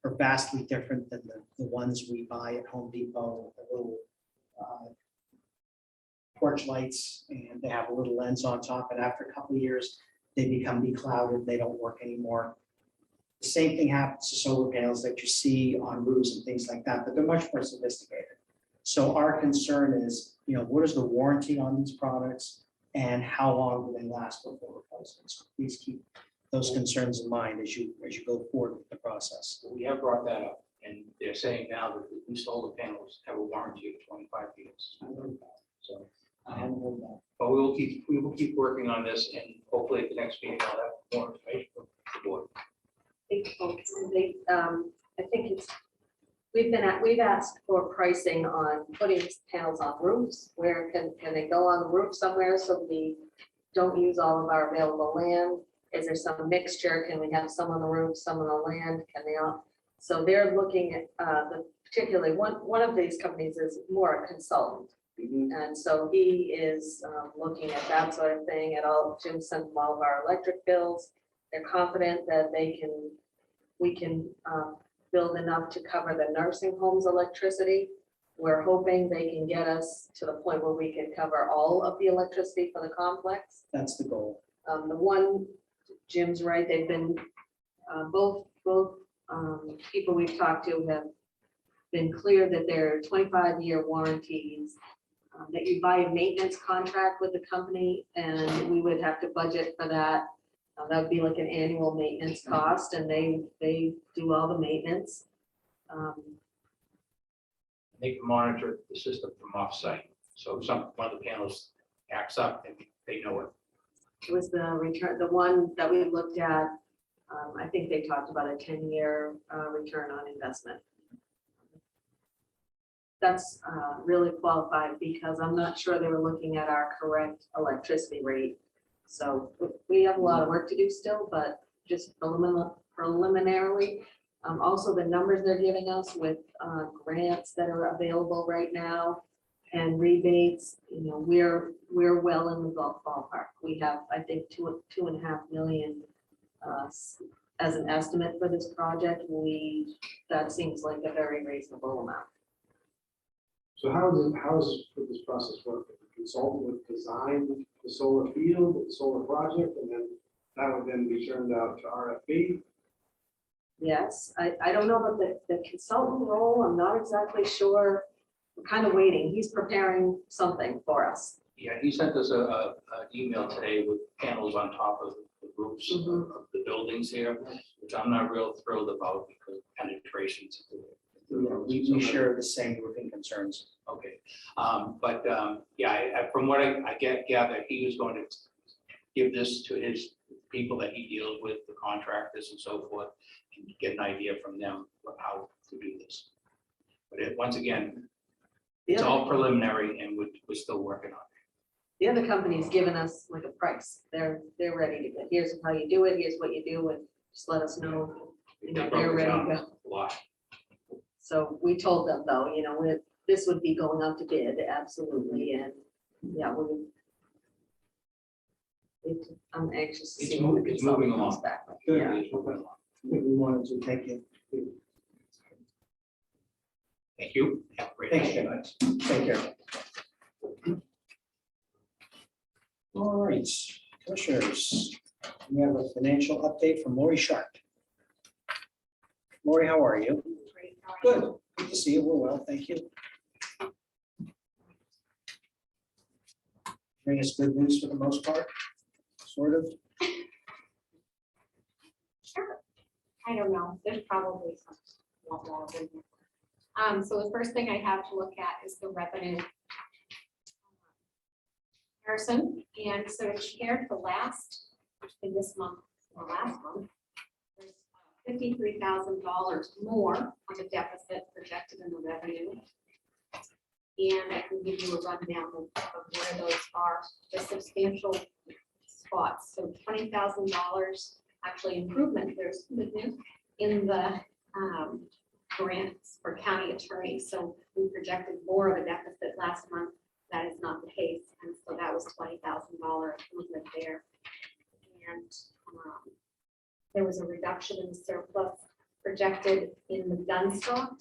are vastly different than the ones we buy at Home Depot, the little porch lights, and they have a little lens on top, and after a couple of years, they become beclouded, they don't work anymore. The same thing happens to solar panels that you see on roofs and things like that, but they're much more sophisticated. So our concern is, what is the warranty on these products and how long will they last before replacement? So please keep those concerns in mind as you go forward with the process. We have brought that up, and they're saying now that the new solar panels have a warranty of 25 years. So, I haven't heard that. but we will keep working on this, and hopefully at the next meeting, I'll have more information from the board. I think it's, we've asked for pricing on putting panels on roofs. Where can they go on the roof somewhere so we don't use all of our available land? Is there some mixture? Can we have some on the roof, some on the land? Can they all? So they're looking at particularly one of these companies is more a consultant. And so he is looking at that sort of thing. Jim sent them all of our electric bills. They're confident that we can build enough to cover the nursing home's electricity. We're hoping they can get us to the point where we can cover all of the electricity for the complex. That's the goal. The one, Jim's right, they've been, both people we've talked to have been clear that they're 25-year warranties, that you buy a maintenance contract with the company, and we would have to budget for that. That would be like an annual maintenance cost, and they do all the maintenance. They can monitor the system from off-site. So if one of the panels acts up, and they know it. It was the return, the one that we looked at. I think they talked about a 10-year return on investment. That's really qualified because I'm not sure they were looking at our correct electricity rate. So we have a lot of work to do still, but just preliminarily. Also, the numbers they're giving us with grants that are available right now and rebates, we're well in the ballpark. We have, I think, $2.5 million as an estimate for this project. That seems like a very reasonable amount. So how does this process work? The consultant would design the solar field, the solar project, and then that would then be turned out to RFP. Yes, I don't know about the consultant role. I'm not exactly sure. We're kind of waiting. He's preparing something for us. Yeah, he sent us an email today with panels on top of the roofs of the buildings here, which I'm not real thrilled about because penetrations. We share the same roofing concerns. Okay, yeah, from what I gather, he was going to give this to his people that he deals with, the contractors and so forth, and get an idea from them of how to do this. But once again, it's all preliminary, and we're still working on it. The other company's given us like a price. They're ready to go. Here's how you do it. Here's what you do, and just let us know. They're ready to go. A lot. So we told them though, this would be going out to bid, absolutely, and yeah, I'm anxious to see. what the It's moving consultant comes along. back with. Good. Yeah. It's moving along. We wanted to thank you. Thank you. Have a great Thanks, night. Jim. Take care. All right, commissioners, we have a financial update from Lori Sharp. Lori, how are you? Good. Good to see you. We're well, thank you. Bring us good news for the most part, sort of. Sure. I don't know. There's probably some. So the first thing I have to look at is the revenue comparison. And so compared to last, in this month, or last month, there's $53,000 more on the deficit projected in the revenue. And I can give you a rundown of where those are, the substantial spots. So $20,000 actually improvement, there's movement in the grants for county attorneys. So we projected more of a deficit last month. That is not the case. And so that was $20,000 improvement there. And there was a reduction in the surplus projected in the gun stock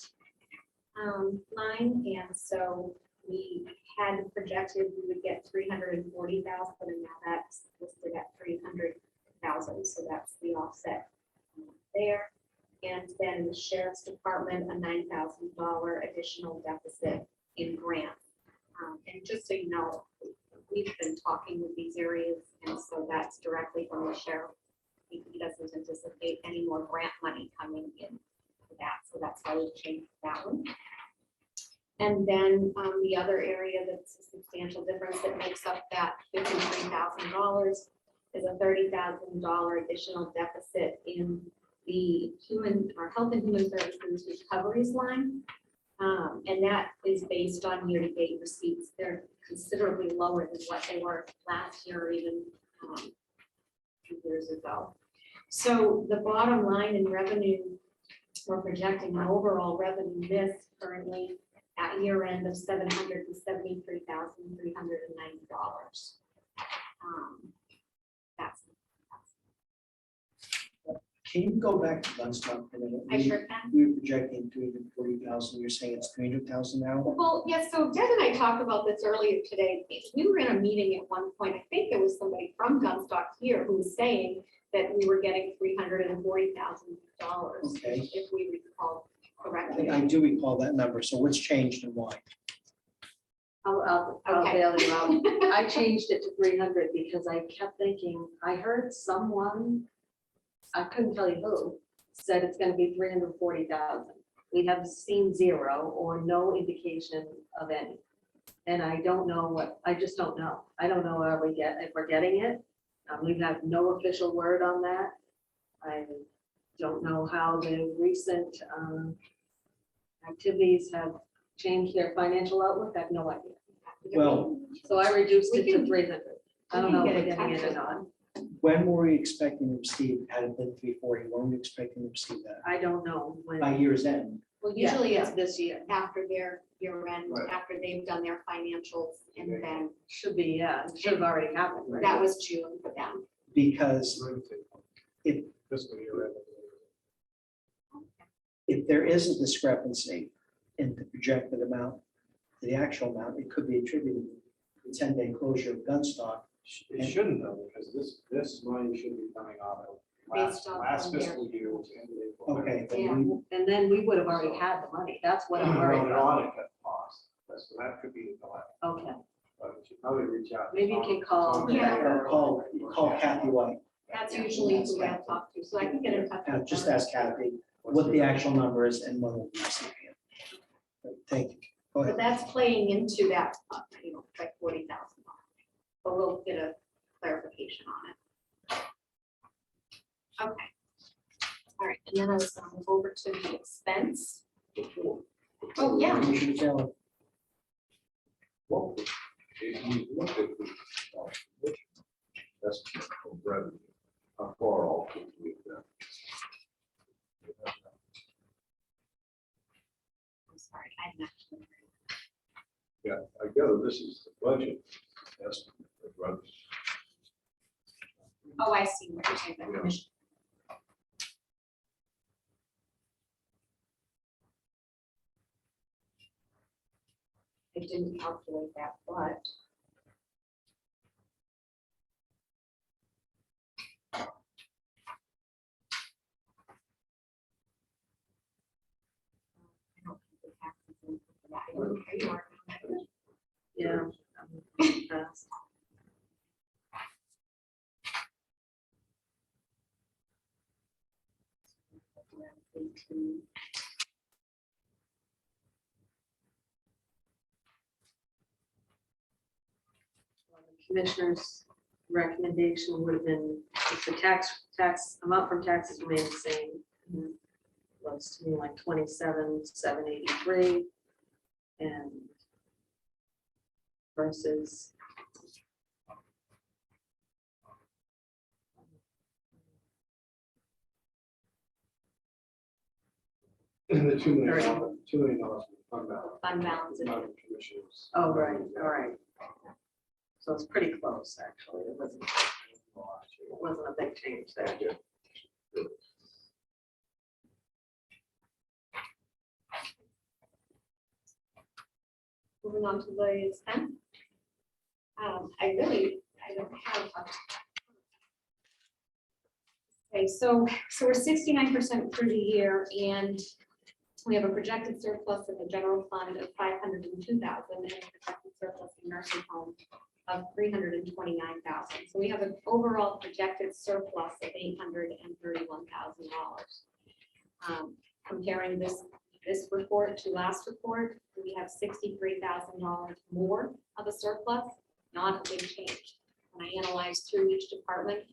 line. And so we had projected we would get 340,000, and now that's listed at 300,000. So that's the offset there. And then the sheriff's department, a $9,000 additional deficit in grants. And just so you know, we've been talking with these areas, and so that's directly from the sheriff. He doesn't anticipate any more grant money coming in for that, so that's why we've changed that one. And then the other area that's a substantial difference that makes up that $53,000 is a $30,000 additional deficit in the health and human services recoveries line. And that is based on year-to-date receipts. They're considerably lower than what they were last year or even 2 years ago. So the bottom line in revenue, we're projecting an overall revenue miss currently at year end of $773,390. That's Can you go back to gun stock for a minute? I sure can. We were projecting 340,000. You're saying it's 300,000 now? Well, yes, so Deb and I talked about this earlier today. We were in a meeting at one point. I think there was somebody from Gunstock here who was saying that we were getting $340,000, Okay. if we recall correctly. I do recall that number. So what's changed and why? I'll Okay. bail you out. I changed it to 300 because I kept thinking, I heard someone, I couldn't tell you who, said it's gonna be 340,000. We have seen zero or no indication of any. And I don't know what, I just don't know. I don't know if we're getting it. We have no official word on that. I don't know how the recent activities have changed their financial outlook. I have no idea. Well, So I reduced We it to can- 300. I don't we know can if we're get in getting it touch or with not. when were we expecting to receive, had it been 340, when were we expecting to receive that? I don't know when. By year's end? Well, Yeah, usually it's it's this year. after their year end, Right. after they've done their financials, and then Should be, yeah. It should have already happened. right? that was June for them. Because if, Fiscal year end. if there is a discrepancy in the projected amount, to the actual amount, it could be attributed to the 10-day closure of gun stock. It shouldn't though, because this money should be coming out of Based on last their- fiscal year, which ended April. Okay, Yeah. then we, And then we would have already had the money. That's what I'm worried Well, about. audit cut costs. That could be the delay. Okay, But you should probably reach out. to maybe you Tom- can call. Tom Yeah. Becker or- call Kathy White. That's usually who I'll talk to, so I can get in touch with Just them. ask Kathy what the actual number is and when we'll be receiving it. Thank you. Go But ahead. that's playing into that, like $40,000. But we'll get a clarification on it. Okay. All right, and then I was gonna move over to the expense. Oh, yeah. You should tell her. Well, if you look at the, that's revenue, how far off is we that? I'm sorry, I didn't actually. Yeah, I gather this is the budget estimate of revenue. Oh, I see what you're saying, the Yeah. commission. I didn't calculate that, but. I don't think the taxes in for that. I don't care, you are. Yeah. commissioner's recommendation would have been, if the tax amount from taxes remained the same. Looks to me like 27,783 and versus And the $2 million, Right. $2 million fund balance. fund balance. Not the commissioners. Oh, right, all right. So it's pretty close, actually. It wasn't a big change there. Moving on to the expense. I don't have. Okay, so we're 69% through the year, and we have a projected surplus in the general fund of 502,000 and a projected surplus in nursing home of 329,000. So we have an overall projected surplus of $831,000. Comparing this report to last report, we have $63,000 more of a surplus, not a big change. When I analyzed through each department,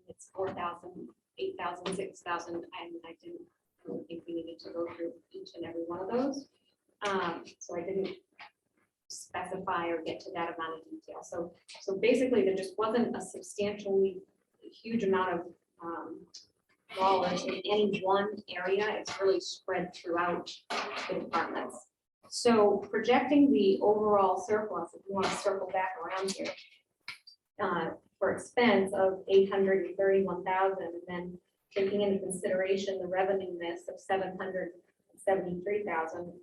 it's 4,000, 8,000, 6,000, and I didn't really think we needed to go through each and every one of those. So I didn't specify or get to that amount of detail. So basically, there just wasn't a substantially huge amount of dollars in any one area. It's really spread throughout the departments. So projecting the overall surplus, if you want to circle back around here, for expense of 831,000, and then taking into consideration the revenue miss of 773,000,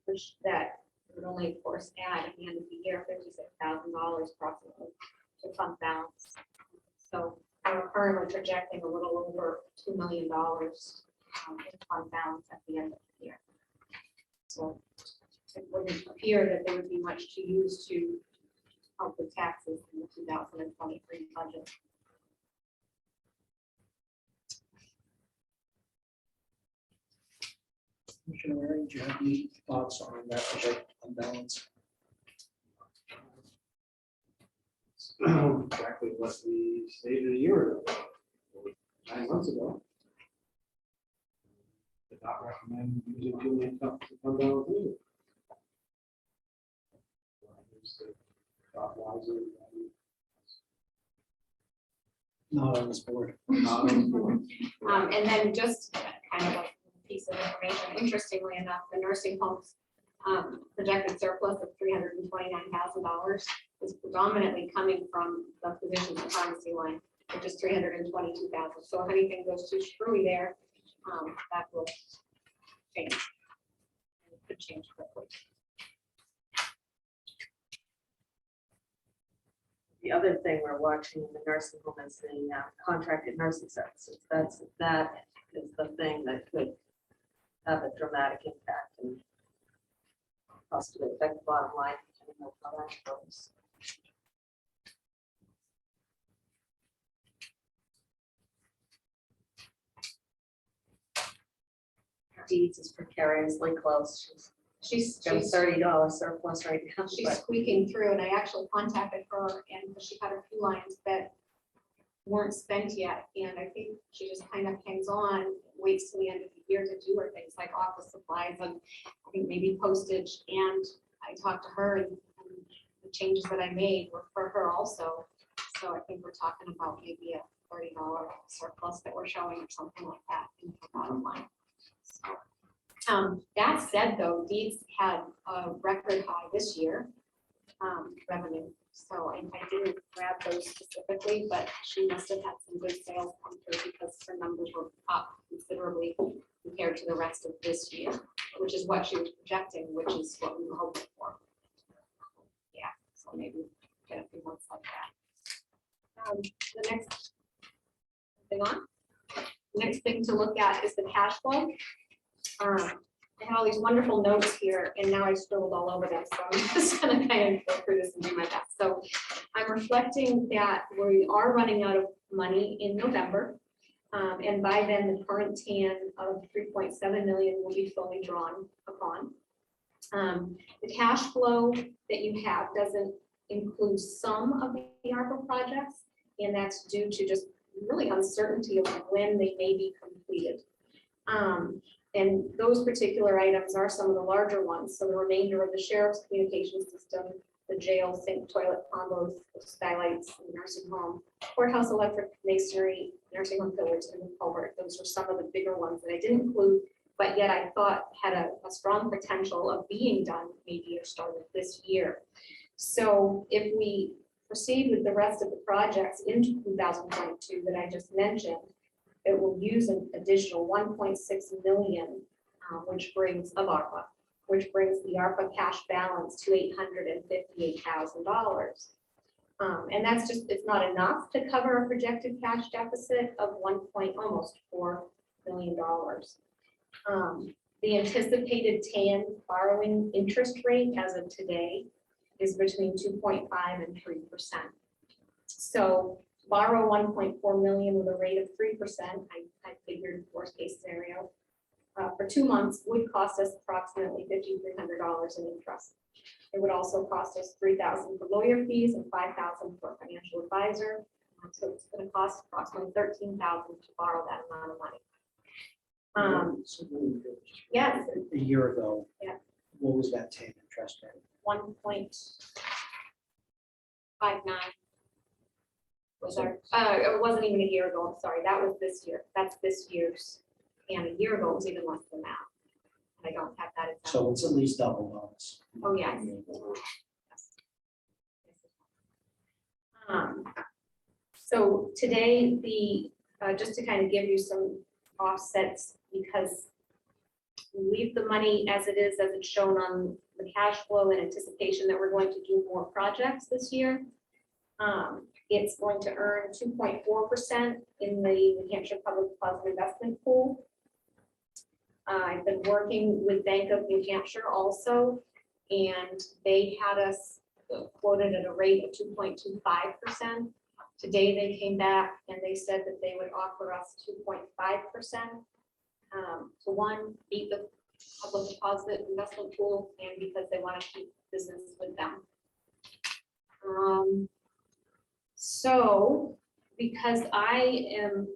which that would only, of course, add at the end of the year $56,000 approximately to fund balance. So we're currently projecting a little over $2 million in fund balance at the end of the year. So it wouldn't appear that there would be much to use to help with taxes in the 2023 budget. Commissioner Waring, do you have any thoughts on that project on balance? Exactly what we stated a year ago, 9 months ago. Did not recommend using $2 million to fund balance either. Not on this board. And then just kind of a piece of information, interestingly enough, the nursing homes projected surplus of $329,000 is predominantly coming from the physician's and pharmacy line, which is $322,000. So if anything goes too screwy there, that will change. It could change quickly. The other thing we're watching in the nursing home is the contracted nursing services. That is the thing that could have a dramatic impact and possibly affect the bottom line. Depending on how that goes. Deeds is precariously close. She's got a $30 surplus right now. She's but- squeaking through, and I actually contacted her, and she had a few lines that weren't spent yet, and I think she just kind of hangs on, waits till the end of the year to do her things like office supplies and I think maybe postage. And I talked to her, and the changes that I made were for her also. So I think we're talking about maybe a $30 surplus that we're showing or something like that in the bottom line. So, that said, though, Deeds had a record high this year revenue. So I didn't grab those specifically, but she must have had some good sales come through because her numbers were up considerably compared to the rest of this year, which is what she was projecting, which is what we were hoping for. Yeah, so maybe get a few months like that. The next thing on. The next thing to look at is the cash flow. I have all these wonderful notes here, and now I scribbled all over them, so I'm just going to kind of go through this and do my best. So I'm reflecting that we are running out of money in November, and by then the current TAN of 3.7 million will be fully drawn upon. The cash flow that you have doesn't includes some of the ARPA projects, and that's due to just really uncertainty of when they may be completed. And those particular items are some of the larger ones. So the remainder of the sheriff's communication system, the jail, sink, toilet combos, skylights, and nursing home, courthouse electric, masonry, nursing home pillars, and the culvert. Those are some of the bigger ones that I didn't include, but yet I thought had a strong potential of being done maybe or started this year. So if we proceed with the rest of the projects into 2022 that I just mentioned, it will use an additional 1.6 million, which brings of ARPA, which brings the ARPA cash balance to $858,000. And that's just, it's not enough to cover a projected cash deficit of almost $4 million. The anticipated TAN borrowing interest rate as of today is between 2.5 and 3%. So borrow 1.4 million with a rate of 3%, I figured worst case scenario, for 2 months would cost us approximately $5,300 in interest. It would also cost us $3,000 for lawyer fees and $5,000 for a financial advisor. So it's going to cost approximately $13,000 to borrow that amount of money. Yes. A year ago. Yeah. What was that TAN interest rate? 1.59 was our, it wasn't even a year ago, I'm sorry, that was this year, that's this year's, and a year ago it was even less than that. I don't have that exact. So it's at least double those. Oh, yes. So today, just to kind of give you some offsets, because we leave the money as it is, as it's shown on the cash flow in anticipation that we're going to do more projects this year. It's going to earn 2.4% in the New Hampshire Public Deposit Investment Pool. I've been working with Bank of New Hampshire also, and they had us quoted at a rate of 2.25%. Today they came back and they said that they would offer us 2.5%. To one, beat the public deposit investment pool, and because they want to keep business with them. So because I am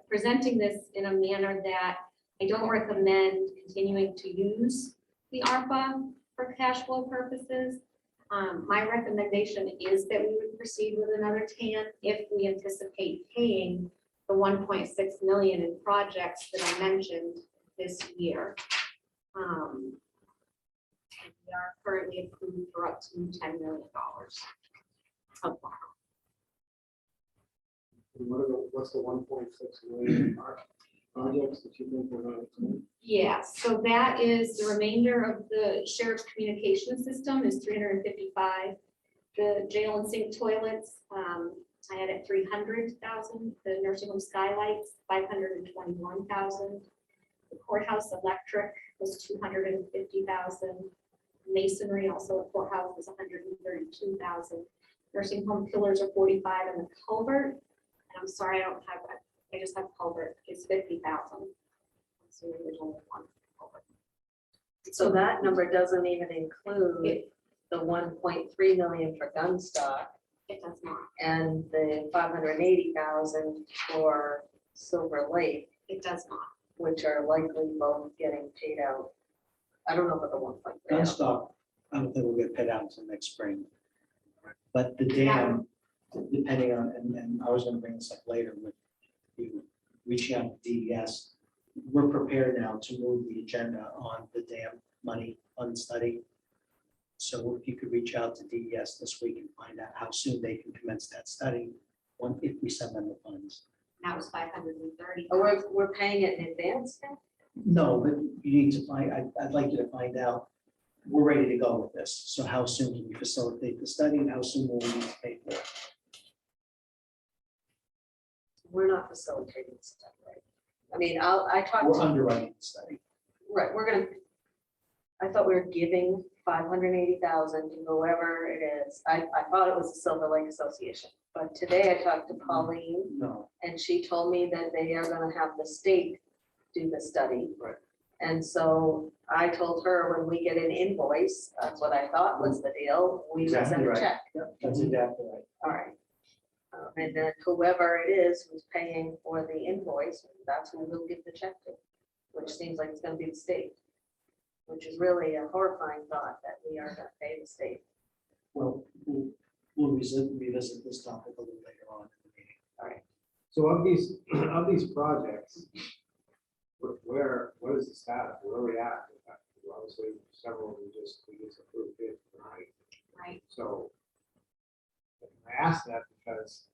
presenting this in a manner that I don't recommend continuing to use the ARPA for cash flow purposes, my recommendation is that we would proceed with another TAN if we anticipate paying the 1.6 million in projects that I mentioned this year. We are currently approved for up to $10 million of borrow. What's the 1.6 million projects that you think we're going to do? Yeah, so that is the remainder of the sheriff's communication system is 355. The jail and sink toilets, I had at 300,000. The nursing home skylights, 521,000. The courthouse electric was 250,000. Masonry, also a courthouse, was 132,000. Nursing home pillars are 45, and the culvert, and I'm sorry, I don't have that. I just have culvert, is 50,000. So there's only one culvert. So that number doesn't even include the 1.3 million for gun stock It does not. and the 580,000 for Silver Lake, It does not. which are likely both getting paid out. I don't know about the 1.3. Gun stock, I don't think we'll get paid out until next spring. But the dam, depending on, and I was gonna bring this up later with you reaching out to DES, we're prepared now to move the agenda on the dam money fund study. So if you could reach out to DES this week and find out how soon they can commence that study, if we send them the funds. That was 530. Oh, we're paying it in advance now? No, but you need to find, I'd like you to find out, we're ready to go with this. So how soon can you facilitate the study and how soon will we need to pay for it? We're not facilitating stuff, right? I mean, I talked We're to, underwriting the study. right, I thought we were giving 580,000 to whoever it is. I thought it was the Silver Lake Association, but today I talked to Pauline No, and she told me that they are gonna have the state do the study. Right. And so I told her when we get an invoice, that's what I thought was the deal, we would send Exactly a right. check. That's exactly right. All right. And then whoever it is who's paying for the invoice, that's who we'll give the check to, which seems like it's gonna be the state, which is really a horrifying thought that we are gonna pay the state. Well, we'll revisit this topic a little later on in the meeting. All right. So of these projects, what is the status? Where are we at? Obviously, several we just approved it tonight. Right. So I ask that because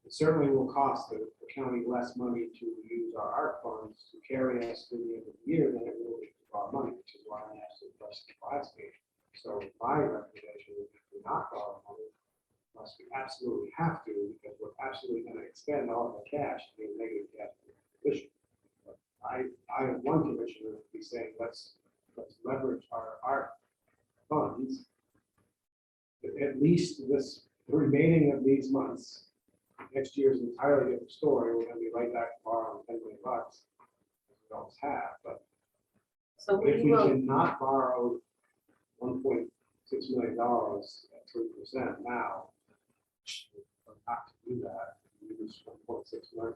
it certainly will cost the county less money to use our art funds to carry us through the end of the year than it will be to borrow money, which is why I asked the question last week. So my recommendation would be to not borrow money unless we absolutely have to, because we're absolutely going to expend all of the cash to be a negative cash position. But I as one commissioner would be saying, let's leverage our art funds at least the remaining of these months. Next year is an entirely different story. We're gonna be right back to borrowing $10 million, as we always have, but So if we we will, cannot borrow $1.6 million at 3% now, we're not to do that. Use $1.6 million.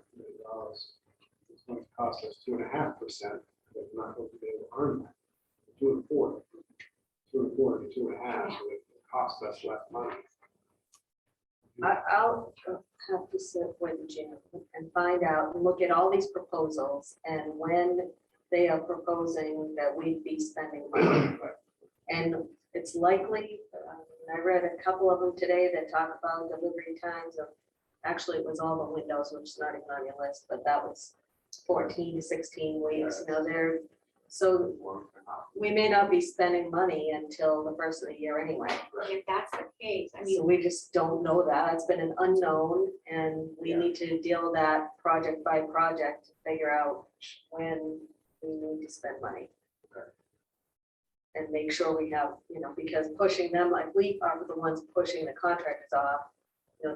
It's going to cost us 2.5%, but we're not going to be able to earn that. 2.25 to 2.5, so it costs us less money. I'll have to sit with Jim and find out, and look at all these proposals and when they are proposing that we'd be spending money. And it's likely, I read a couple of them today that talk about delivery times of, actually it was all the windows, which is not even on your list, but that was 14 to 16 weeks, they're, so we may not be spending money until the first of the year anyway. If that's the case, I So mean, we just don't know that. It's been an unknown, and we need to deal with that project by project to figure out when we need to spend money. Okay. And make sure we have, because pushing them, like we are the ones pushing the contractors off.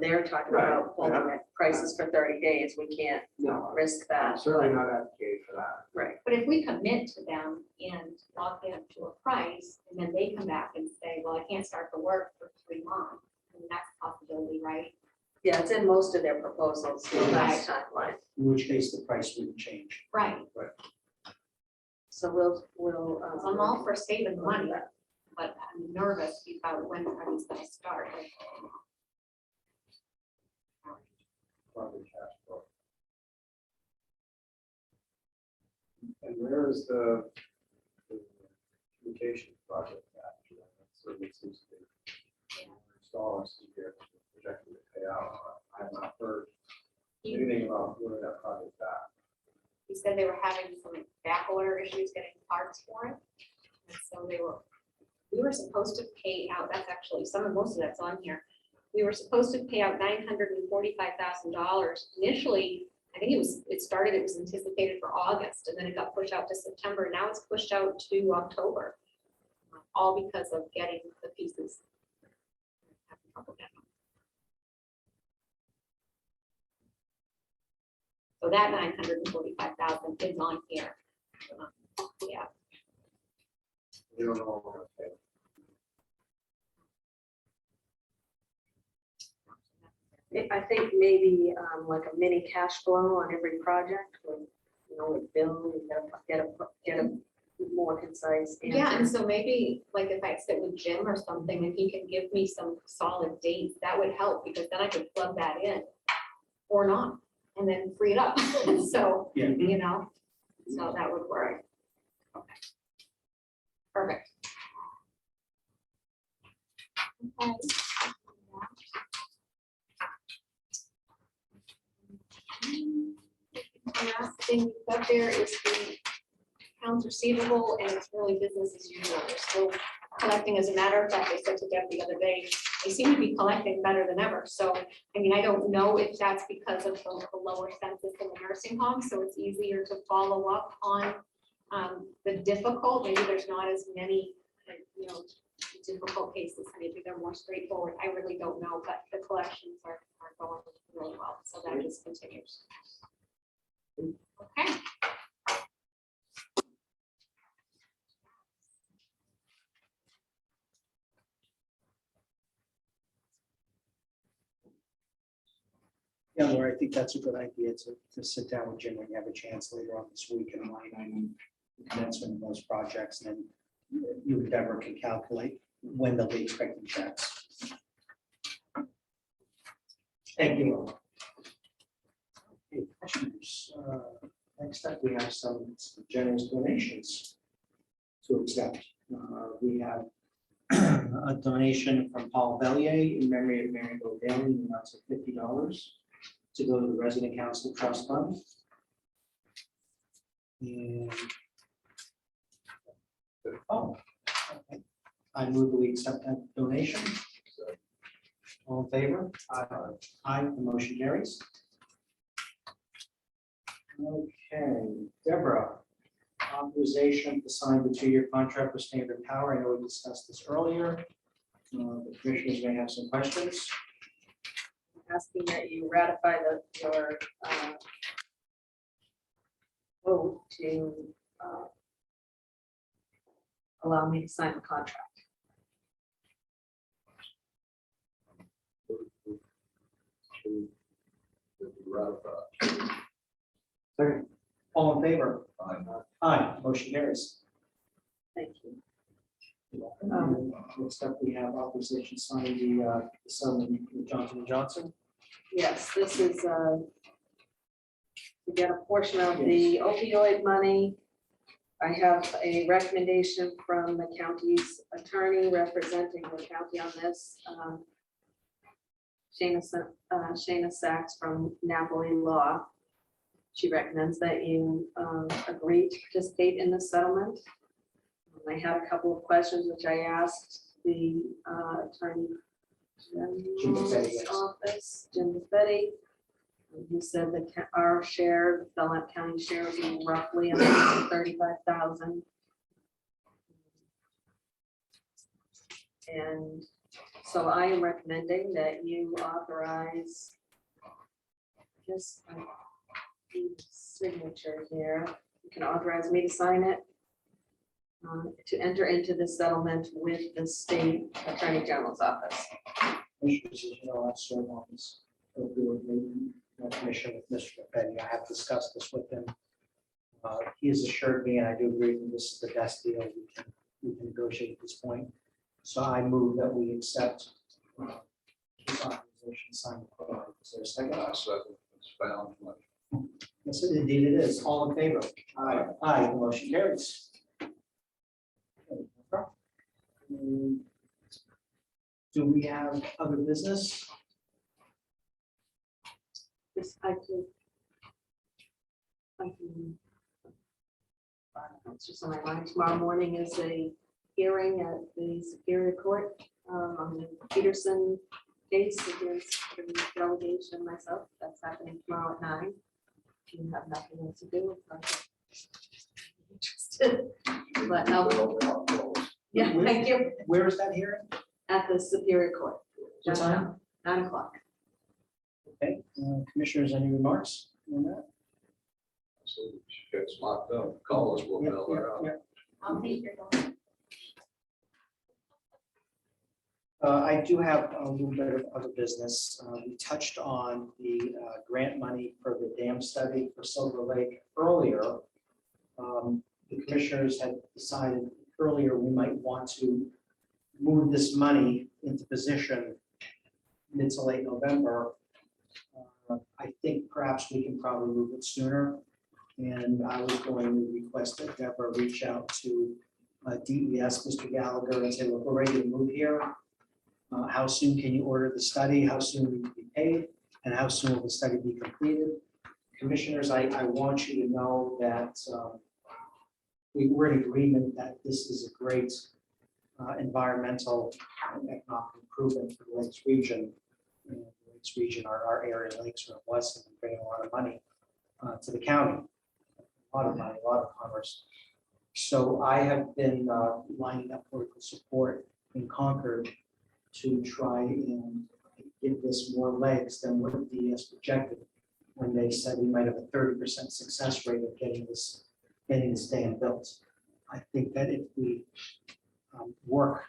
They're talking Right. about holding prices for 30 days. We can't No, risk I'm that. certainly not advocating for that. Right. but if we commit to them and lock them to a price, and then they come back and say, well, I can't start the work for 3 months, and that's a possibility, right? Yeah, it's in most of their proposals, the last timeline. In which case the price wouldn't change. Right, So we'll. so I'm all for saving money, but I'm nervous about when everything's gonna start. Probably cash flow. And where is the communication project at? So it seems to be installing here, projected to pay out. I have not heard anything about where that project's at. He said they were having some back order issues getting parts for it. And so we were supposed to pay out, that's actually, most of that's on here. We were supposed to pay out $945,000. Initially, I think it was anticipated for August, and then it got pushed out to September. Now it's pushed out to October, all because of getting the pieces. So that 945,000 is on here. Yeah, We don't know what we're gonna pay. I think maybe like a mini cash flow on every project with, with Bill, you gotta get a more concise answer. yeah, and so maybe like if I sit with Jim or something, if he can give me some solid dates, that would help, because then I could plug that in or not, and then free it up. So, Yeah. So that would work. Okay. Perfect. Okay. The last thing we've got there is the accounts receivable, and it's really business as usual. We're still collecting. As a matter of fact, I said to Deb the other day, they seem to be collecting better than ever. So, I mean, I don't know if that's because of the lower census in the nursing home, so it's easier to follow up on the difficult. Maybe there's not as many, difficult cases. Maybe they're more straightforward. I really don't know, but the collections are going really well. So that just continues. Okay. Yeah, Laura, I think that's a good idea to sit down with Jim when you have a chance later on this week and line item the commencement of those projects, and then you and Deborah can calculate when they'll be expecting checks. Thank you. Okay, commissioners, next up, we have some generous donations to accept. We have a donation from Paul Bellier in memory of Mary Go Bailey, in the amount of $50 to go to the Resident Council Trust Fund. And okay. I move that we accept that donation. All in favor? Aye, the motion carries. Okay, Deborah, authorization to sign the 2-year contract with Standard Power. I know we discussed this earlier. The commissioners may have some questions. Asking that you ratify your vote to allow me to sign the contract. Second. All in favor? Aye. Aye, motion carries. Thank you. Next up, we have authorization to sign the settlement with Johnson & Johnson. Yes, this is to get a portion of the opioid money. I have a recommendation from the county's attorney representing the county on this. Shayna Sachs from Napoli Law. She recommends that you agree to participate in the settlement. I had a couple of questions which I asked the attorney general's office, Jim Betty. He said that our share, the Belknap County share, would be roughly $135,000. And so I am recommending that you authorize this signature here. You can authorize me to sign it to enter into the settlement with the state attorney general's office. Commissioners, as you know, I serve on this commission with Mr. Petty. I have discussed this with him. He has assured me, and I do agree that this is the best deal we can negotiate at this point. So I move that we accept this authorization signed. Is there a second? I second. It's found. Yes, indeed it is. All in favor? Aye. Aye, the motion carries. Do we have other business? This I can. It's just on my mind. Tomorrow morning is a hearing at the Superior Court on the Peterson case against the delegation and myself. That's happening tomorrow at 9. You have nothing else to do. Interested, but yeah, thank you. Where is that hearing? At the Superior Court. What time? 9 o'clock. Okay, commissioners, any remarks on that? So she gets locked up. Call us, we'll mail her out. Yeah. I'll take your phone. I do have a little bit of other business. We touched on the grant money for the dam study for Silver Lake earlier. The commissioners had decided earlier we might want to move this money into position mid to late November. I think perhaps we can probably move it sooner. And I was going to request that Deborah reach out to DES, Mr. Gallagher, and say, look, we're ready to move here. How soon can you order the study? How soon will you be paid? And how soon will the study be completed? Commissioners, I want you to know that we were in agreement that this is a great environmental and economic improvement for the Lakes region. And the Lakes region, our area lakes are a blessing and bringing a lot of money to the county. A lot of money, a lot of commerce. So I have been lining up political support in Concord to try and give this more legs than what DES projected when they said we might have a 30% success rate of getting this dam built. I think that if we work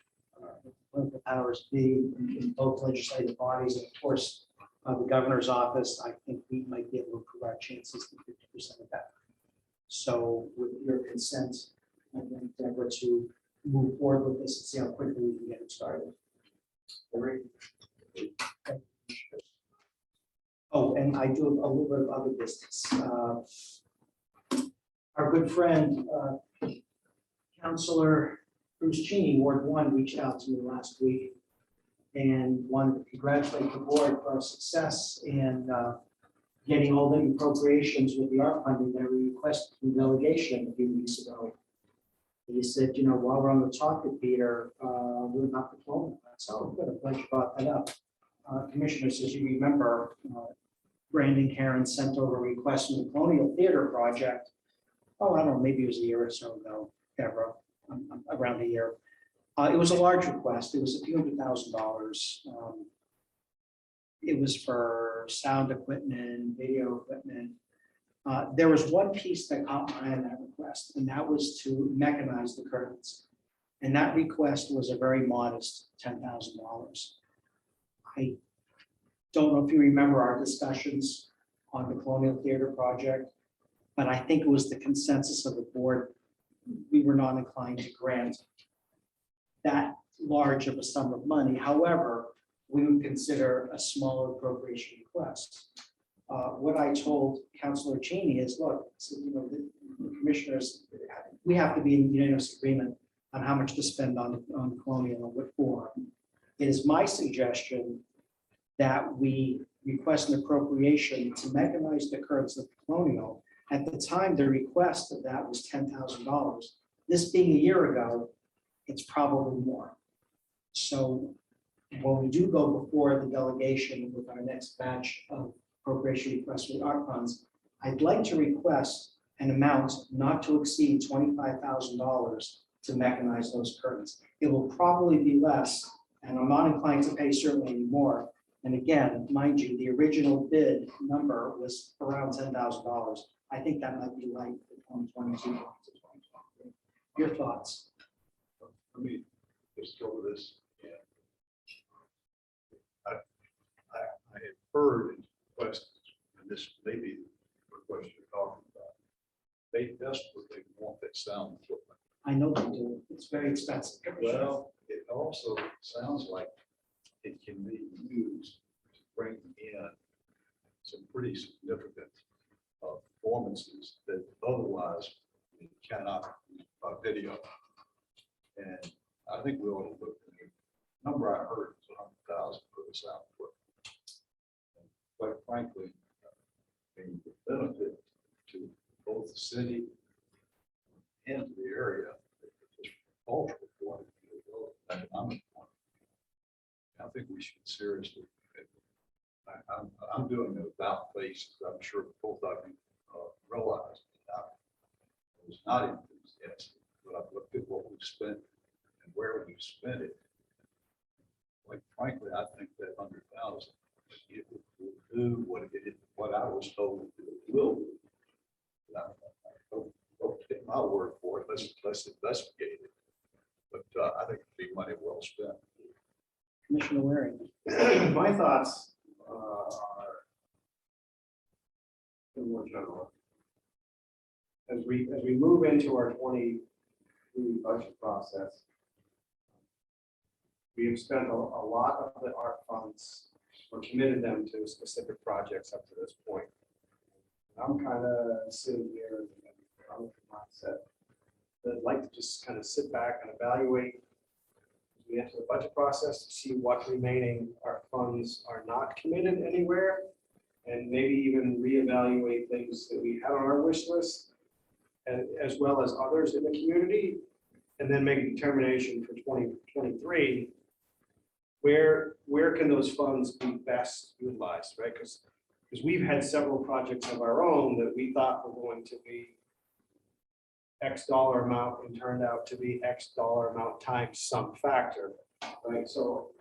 with political powers be in both legislative bodies and of course the governor's office, I think we might be able to improve our chances to 50% of that. So with your consent, I'd like Deborah to move forward with this and see how quickly we can get it started. Oh, and I do a little bit of other business. Our good friend, Councilor Bruce Cheney, Ward 1, reached out to me last week and wanted to congratulate the board for our success in getting all the appropriations with the art funding that we requested from delegation a few weeks ago. He said, you know, while we're on the topic, Peter, we're not diplomat. So good, I'm glad you brought that up. Commissioners, as you remember, Brandon Karen sent over a request from the Colonial Theater Project. Oh, I don't know, maybe it was a year or so ago, Deborah, around a year. It was a large request. It was a few $100,000. It was for sound equipment, video equipment. There was one piece that caught my eye in that request, and that was to mechanize the curtains. And that request was a very modest $10,000. I don't know if you remember our discussions on the Colonial Theater Project, but I think it was the consensus of the board. We were not inclined to grant that large of a sum of money. However, we would consider a smaller appropriation request. What I told Councilor Cheney is, look, so, you know, the commissioners, we have to be in unanimous agreement on how much to spend on Colonial and what for. It is my suggestion that we request an appropriation to mechanize the curtains of Colonial. At the time, the request of that was $10,000. This being a year ago, it's probably more. So when we do go before the delegation with our next batch of appropriation requests for the art funds, I'd like to request an amount not to exceed $25,000 to mechanize those curtains. It will probably be less, and I'm not inclined to pay certainly any more. And again, mind you, the original bid number was around $10,000. I think that might be light for 2022 to 2023. Your thoughts? Let me just go with this. Yeah. I had heard in questions, and this may be the question you're talking about. They desperately want that sound equipment. I know they do. It's very expensive. Well, it also sounds like it can be used to bring in some pretty significant performances that otherwise you cannot video. And I think we ought to look at the number I heard was 100,000 for the sound equipment. And quite frankly, the benefit to both the city and to the area, just cultural point of view, as well as economic point of view. I think we should seriously. I'm doing it without face. I'm sure both of you realize that I was not enthusiastic, but I've looked at what we've spent and where we've spent it. Quite frankly, I think that 100,000 it will do what I was told it will do. Don't take my word for it. Let's investigate it. But I think it'd be money well spent. Commissioner Waring. My thoughts are more general. As we move into our 23 budget process, we have spent a lot of the art funds or committed them to specific projects up to this point. I'm kind of sitting here in the mindset that I'd like to just kind of sit back and evaluate as we enter the budget process to see what remaining art funds are not committed anywhere, and maybe even reevaluate things that we had on our wish list, as well as others in the community, and then make a determination for 2023. Where can those funds be best utilized, right? Because we've had several projects of our own that we thought were going to be X dollar amount and turned out to be X dollar amount times some factor, right? So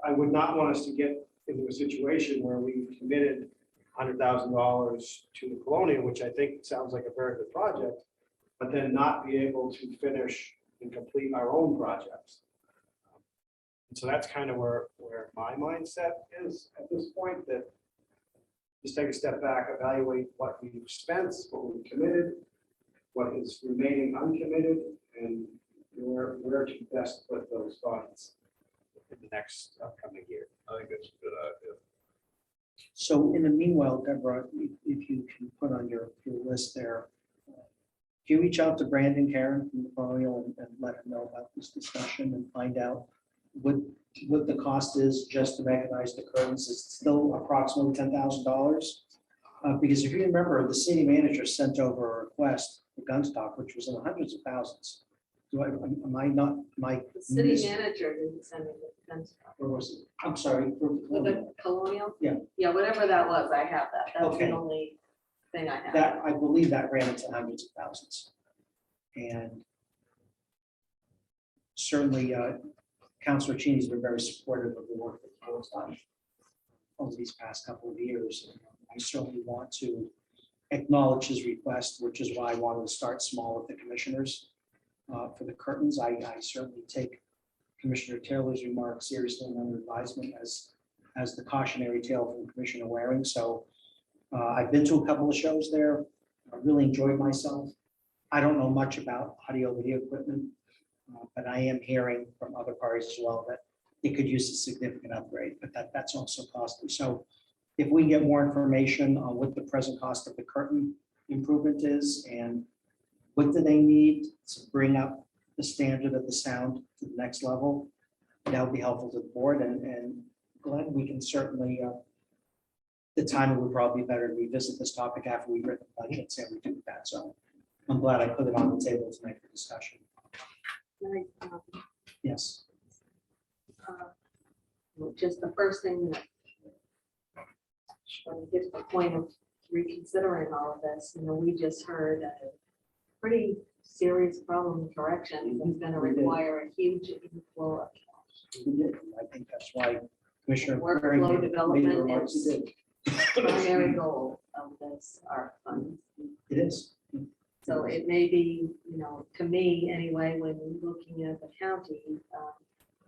I would not want us to get into a situation where we've committed $100,000 to the Colonial, which I think sounds like a very good project, but then not be able to finish and complete our own projects. And so that's kind of where my mindset is at this point, that just take a step back, evaluate what we've spent, what we've committed, what is remaining uncommitted, and where to best put those funds in the next upcoming year. I think that's a good idea. So in the meanwhile, Deborah, if you can put on your list there, can you reach out to Brandon Karen from the Colonial and let him know about this discussion and find out what the cost is just to recognize the curtains? Is it still approximately $10,000? Because if you remember, the city manager sent over a request for gun stock, which was in the hundreds of thousands. Am I not, The city manager didn't send me the fence. or was it, I'm sorry. With the Colonial? Yeah. Yeah, whatever that was, I have that. That's Okay. the only thing I have. That, I believe that ran into hundreds of thousands. And certainly, Councilor Cheney's been very supportive of the work that the board's done over these past couple of years. I certainly want to acknowledge his request, which is why I wanted to start small with the commissioners. For the curtains, I certainly take Commissioner Taylor's remarks seriously and under advisement as the cautionary tale from Commissioner Waring. So I've been to a couple of shows there. I really enjoyed myself. I don't know much about audio video equipment, but I am hearing from other parties as well that it could use a significant upgrade, but that's also costly. So if we get more information on what the present cost of the curtain improvement is and what do they need to bring up the standard of the sound to the next level, that would be helpful to the board, and Glenn, we can certainly, the timing would probably be better to revisit this topic after we've written the budget, say we do that. So I'm glad I put it on the table tonight for discussion. Right, Yes. Just the first thing that gets to the point of reconsidering all of this, we just heard a pretty serious problem in corrections that's going to require a huge inflow of cash. We did. I think that's why Commissioner Workflow Waring made the development remarks he is did. Primary goal of this ARP fund. It is. So it may be, to me anyway, when looking at the county,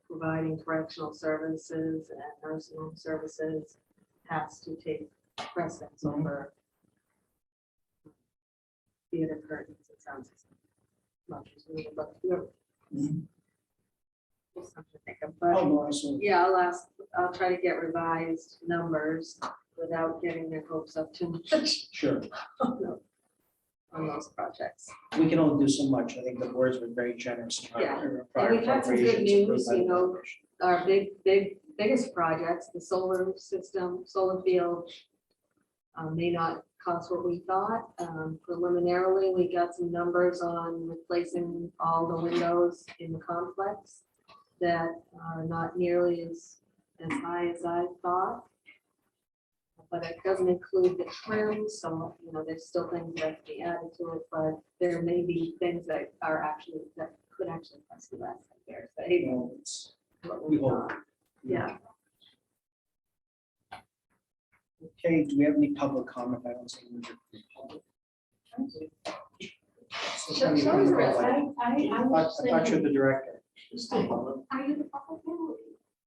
providing correctional services and nursing home services has to take precedence over theater curtains. It sounds much as we would look through. Just something to think of, Oh, but no, absolutely. yeah, I'll try to get revised numbers without getting their hopes up too much Sure. on those projects. We can only do so much. I think the board's been very generous. in Yeah. our And we've had some good appropriations news, approved by the you know, corporation. Our biggest projects, the solar system, solar field, may not cost what we thought. Preliminarily, we got some numbers on replacing all the windows in the complex that are not nearly as high as I thought. But it doesn't include the trim, so, there's still things that have to be added to it, but there may be things that could actually cost less. I dare say, You know, it's- what we we hope. thought. Yeah. Okay, do we have any public comment? I don't see any public. Shall we rest? I I thought you're the director. Are you the public now?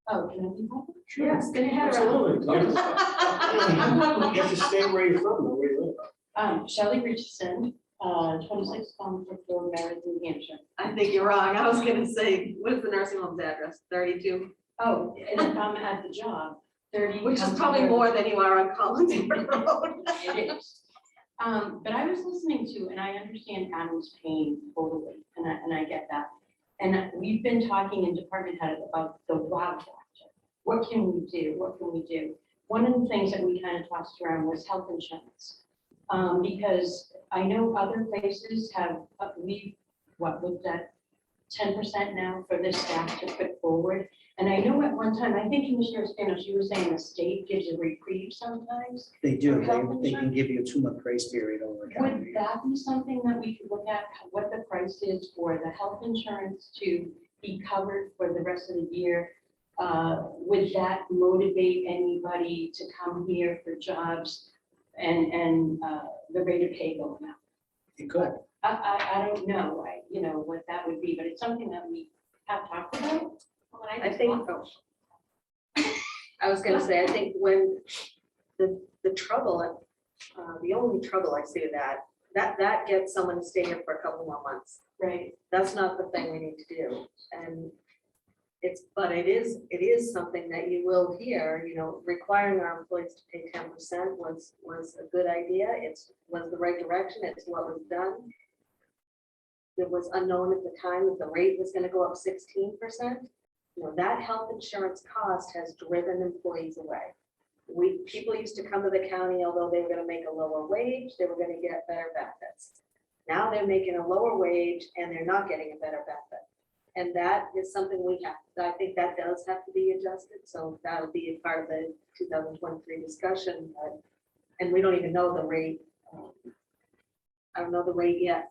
Oh, can I be public? Sure. Yes, then head Absolutely. around. You have to stay where you're from, not where you live. Shelley Richardson, 26 Concord Road, Meredith, New Hampshire. I think you're wrong. I was gonna say, what's the nursing home's address? 32, Oh, and if I'm at the job, 30. which is Concord probably Road. more than you are on Collins Road. It is. But I was listening to, and I understand Adam's pain totally, and I get that. And we've been talking in department head about the wow factor. What can we do? What can we do? One of the things that we kind of tossed around was health insurance. Because I know other places have, we've, looked at 10% now for their staff to put forward. And I know at one time, I think Commissioner Spanos, you were saying the state gives a reprieve sometimes. They do. For health They can insurance? give you a 2-month grace period over a calendar Would year. that be something that we could look at, what the price is for the health insurance to be covered for the rest of the year? Would that motivate anybody to come here for jobs and the rate of pay going up? It could. I don't know, what that would be, but it's something that we have talked about. I think, I was gonna say, I think when the the trouble, the only trouble I see with that gets someone to stay here for a couple more months. Right. That's not the thing we need to do. And but it is something that you will hear, requiring our employees to pay 10% was a good idea. Was the right direction. It's what was done. It was unknown at the time that the rate was going to go up 16%. That health insurance cost has driven employees away. People used to come to the county, although they were going to make a lower wage, they were going to get better benefits. Now they're making a lower wage and they're not getting a better benefit. And that is something I think that does have to be adjusted. So that'll be a part of the 2023 discussion. And we don't even know the rate. I don't know the rate yet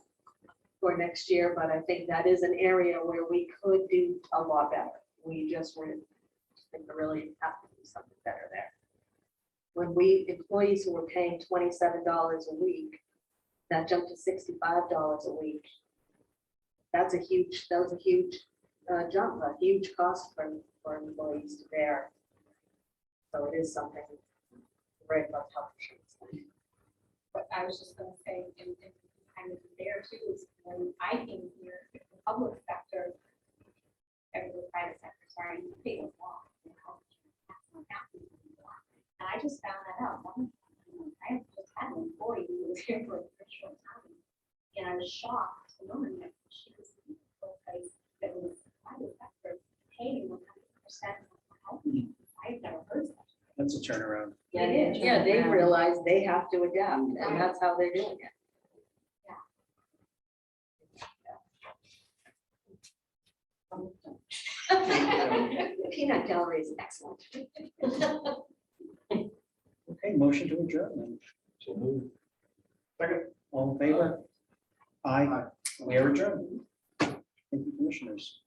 for next year, but I think that is an area where we could do a lot better. We just really have to do something better there. When employees who were paying $27 a week, that jumped to $65 a week. That was a huge jump, a huge cost for employees to bear. So it is something right about health insurance. But I was just gonna say, and kind of there too, is when I came here, the public sector, and the private sector, sorry, you pay a lot. That's not happening anymore. And I just found that out. I just had an employee who was here for a short time, and I was shocked to learn that she was in a place that was private sector paying 100% of the health insurance. I've never heard such. That's a turnaround. Yeah, it is. Yeah, they realize they have to adapt, and that's how they're doing it. Peanut gallery is excellent. Okay, motion to adjourn then. So move. All in favor? Aye. We are adjourned. Thank you, commissioners.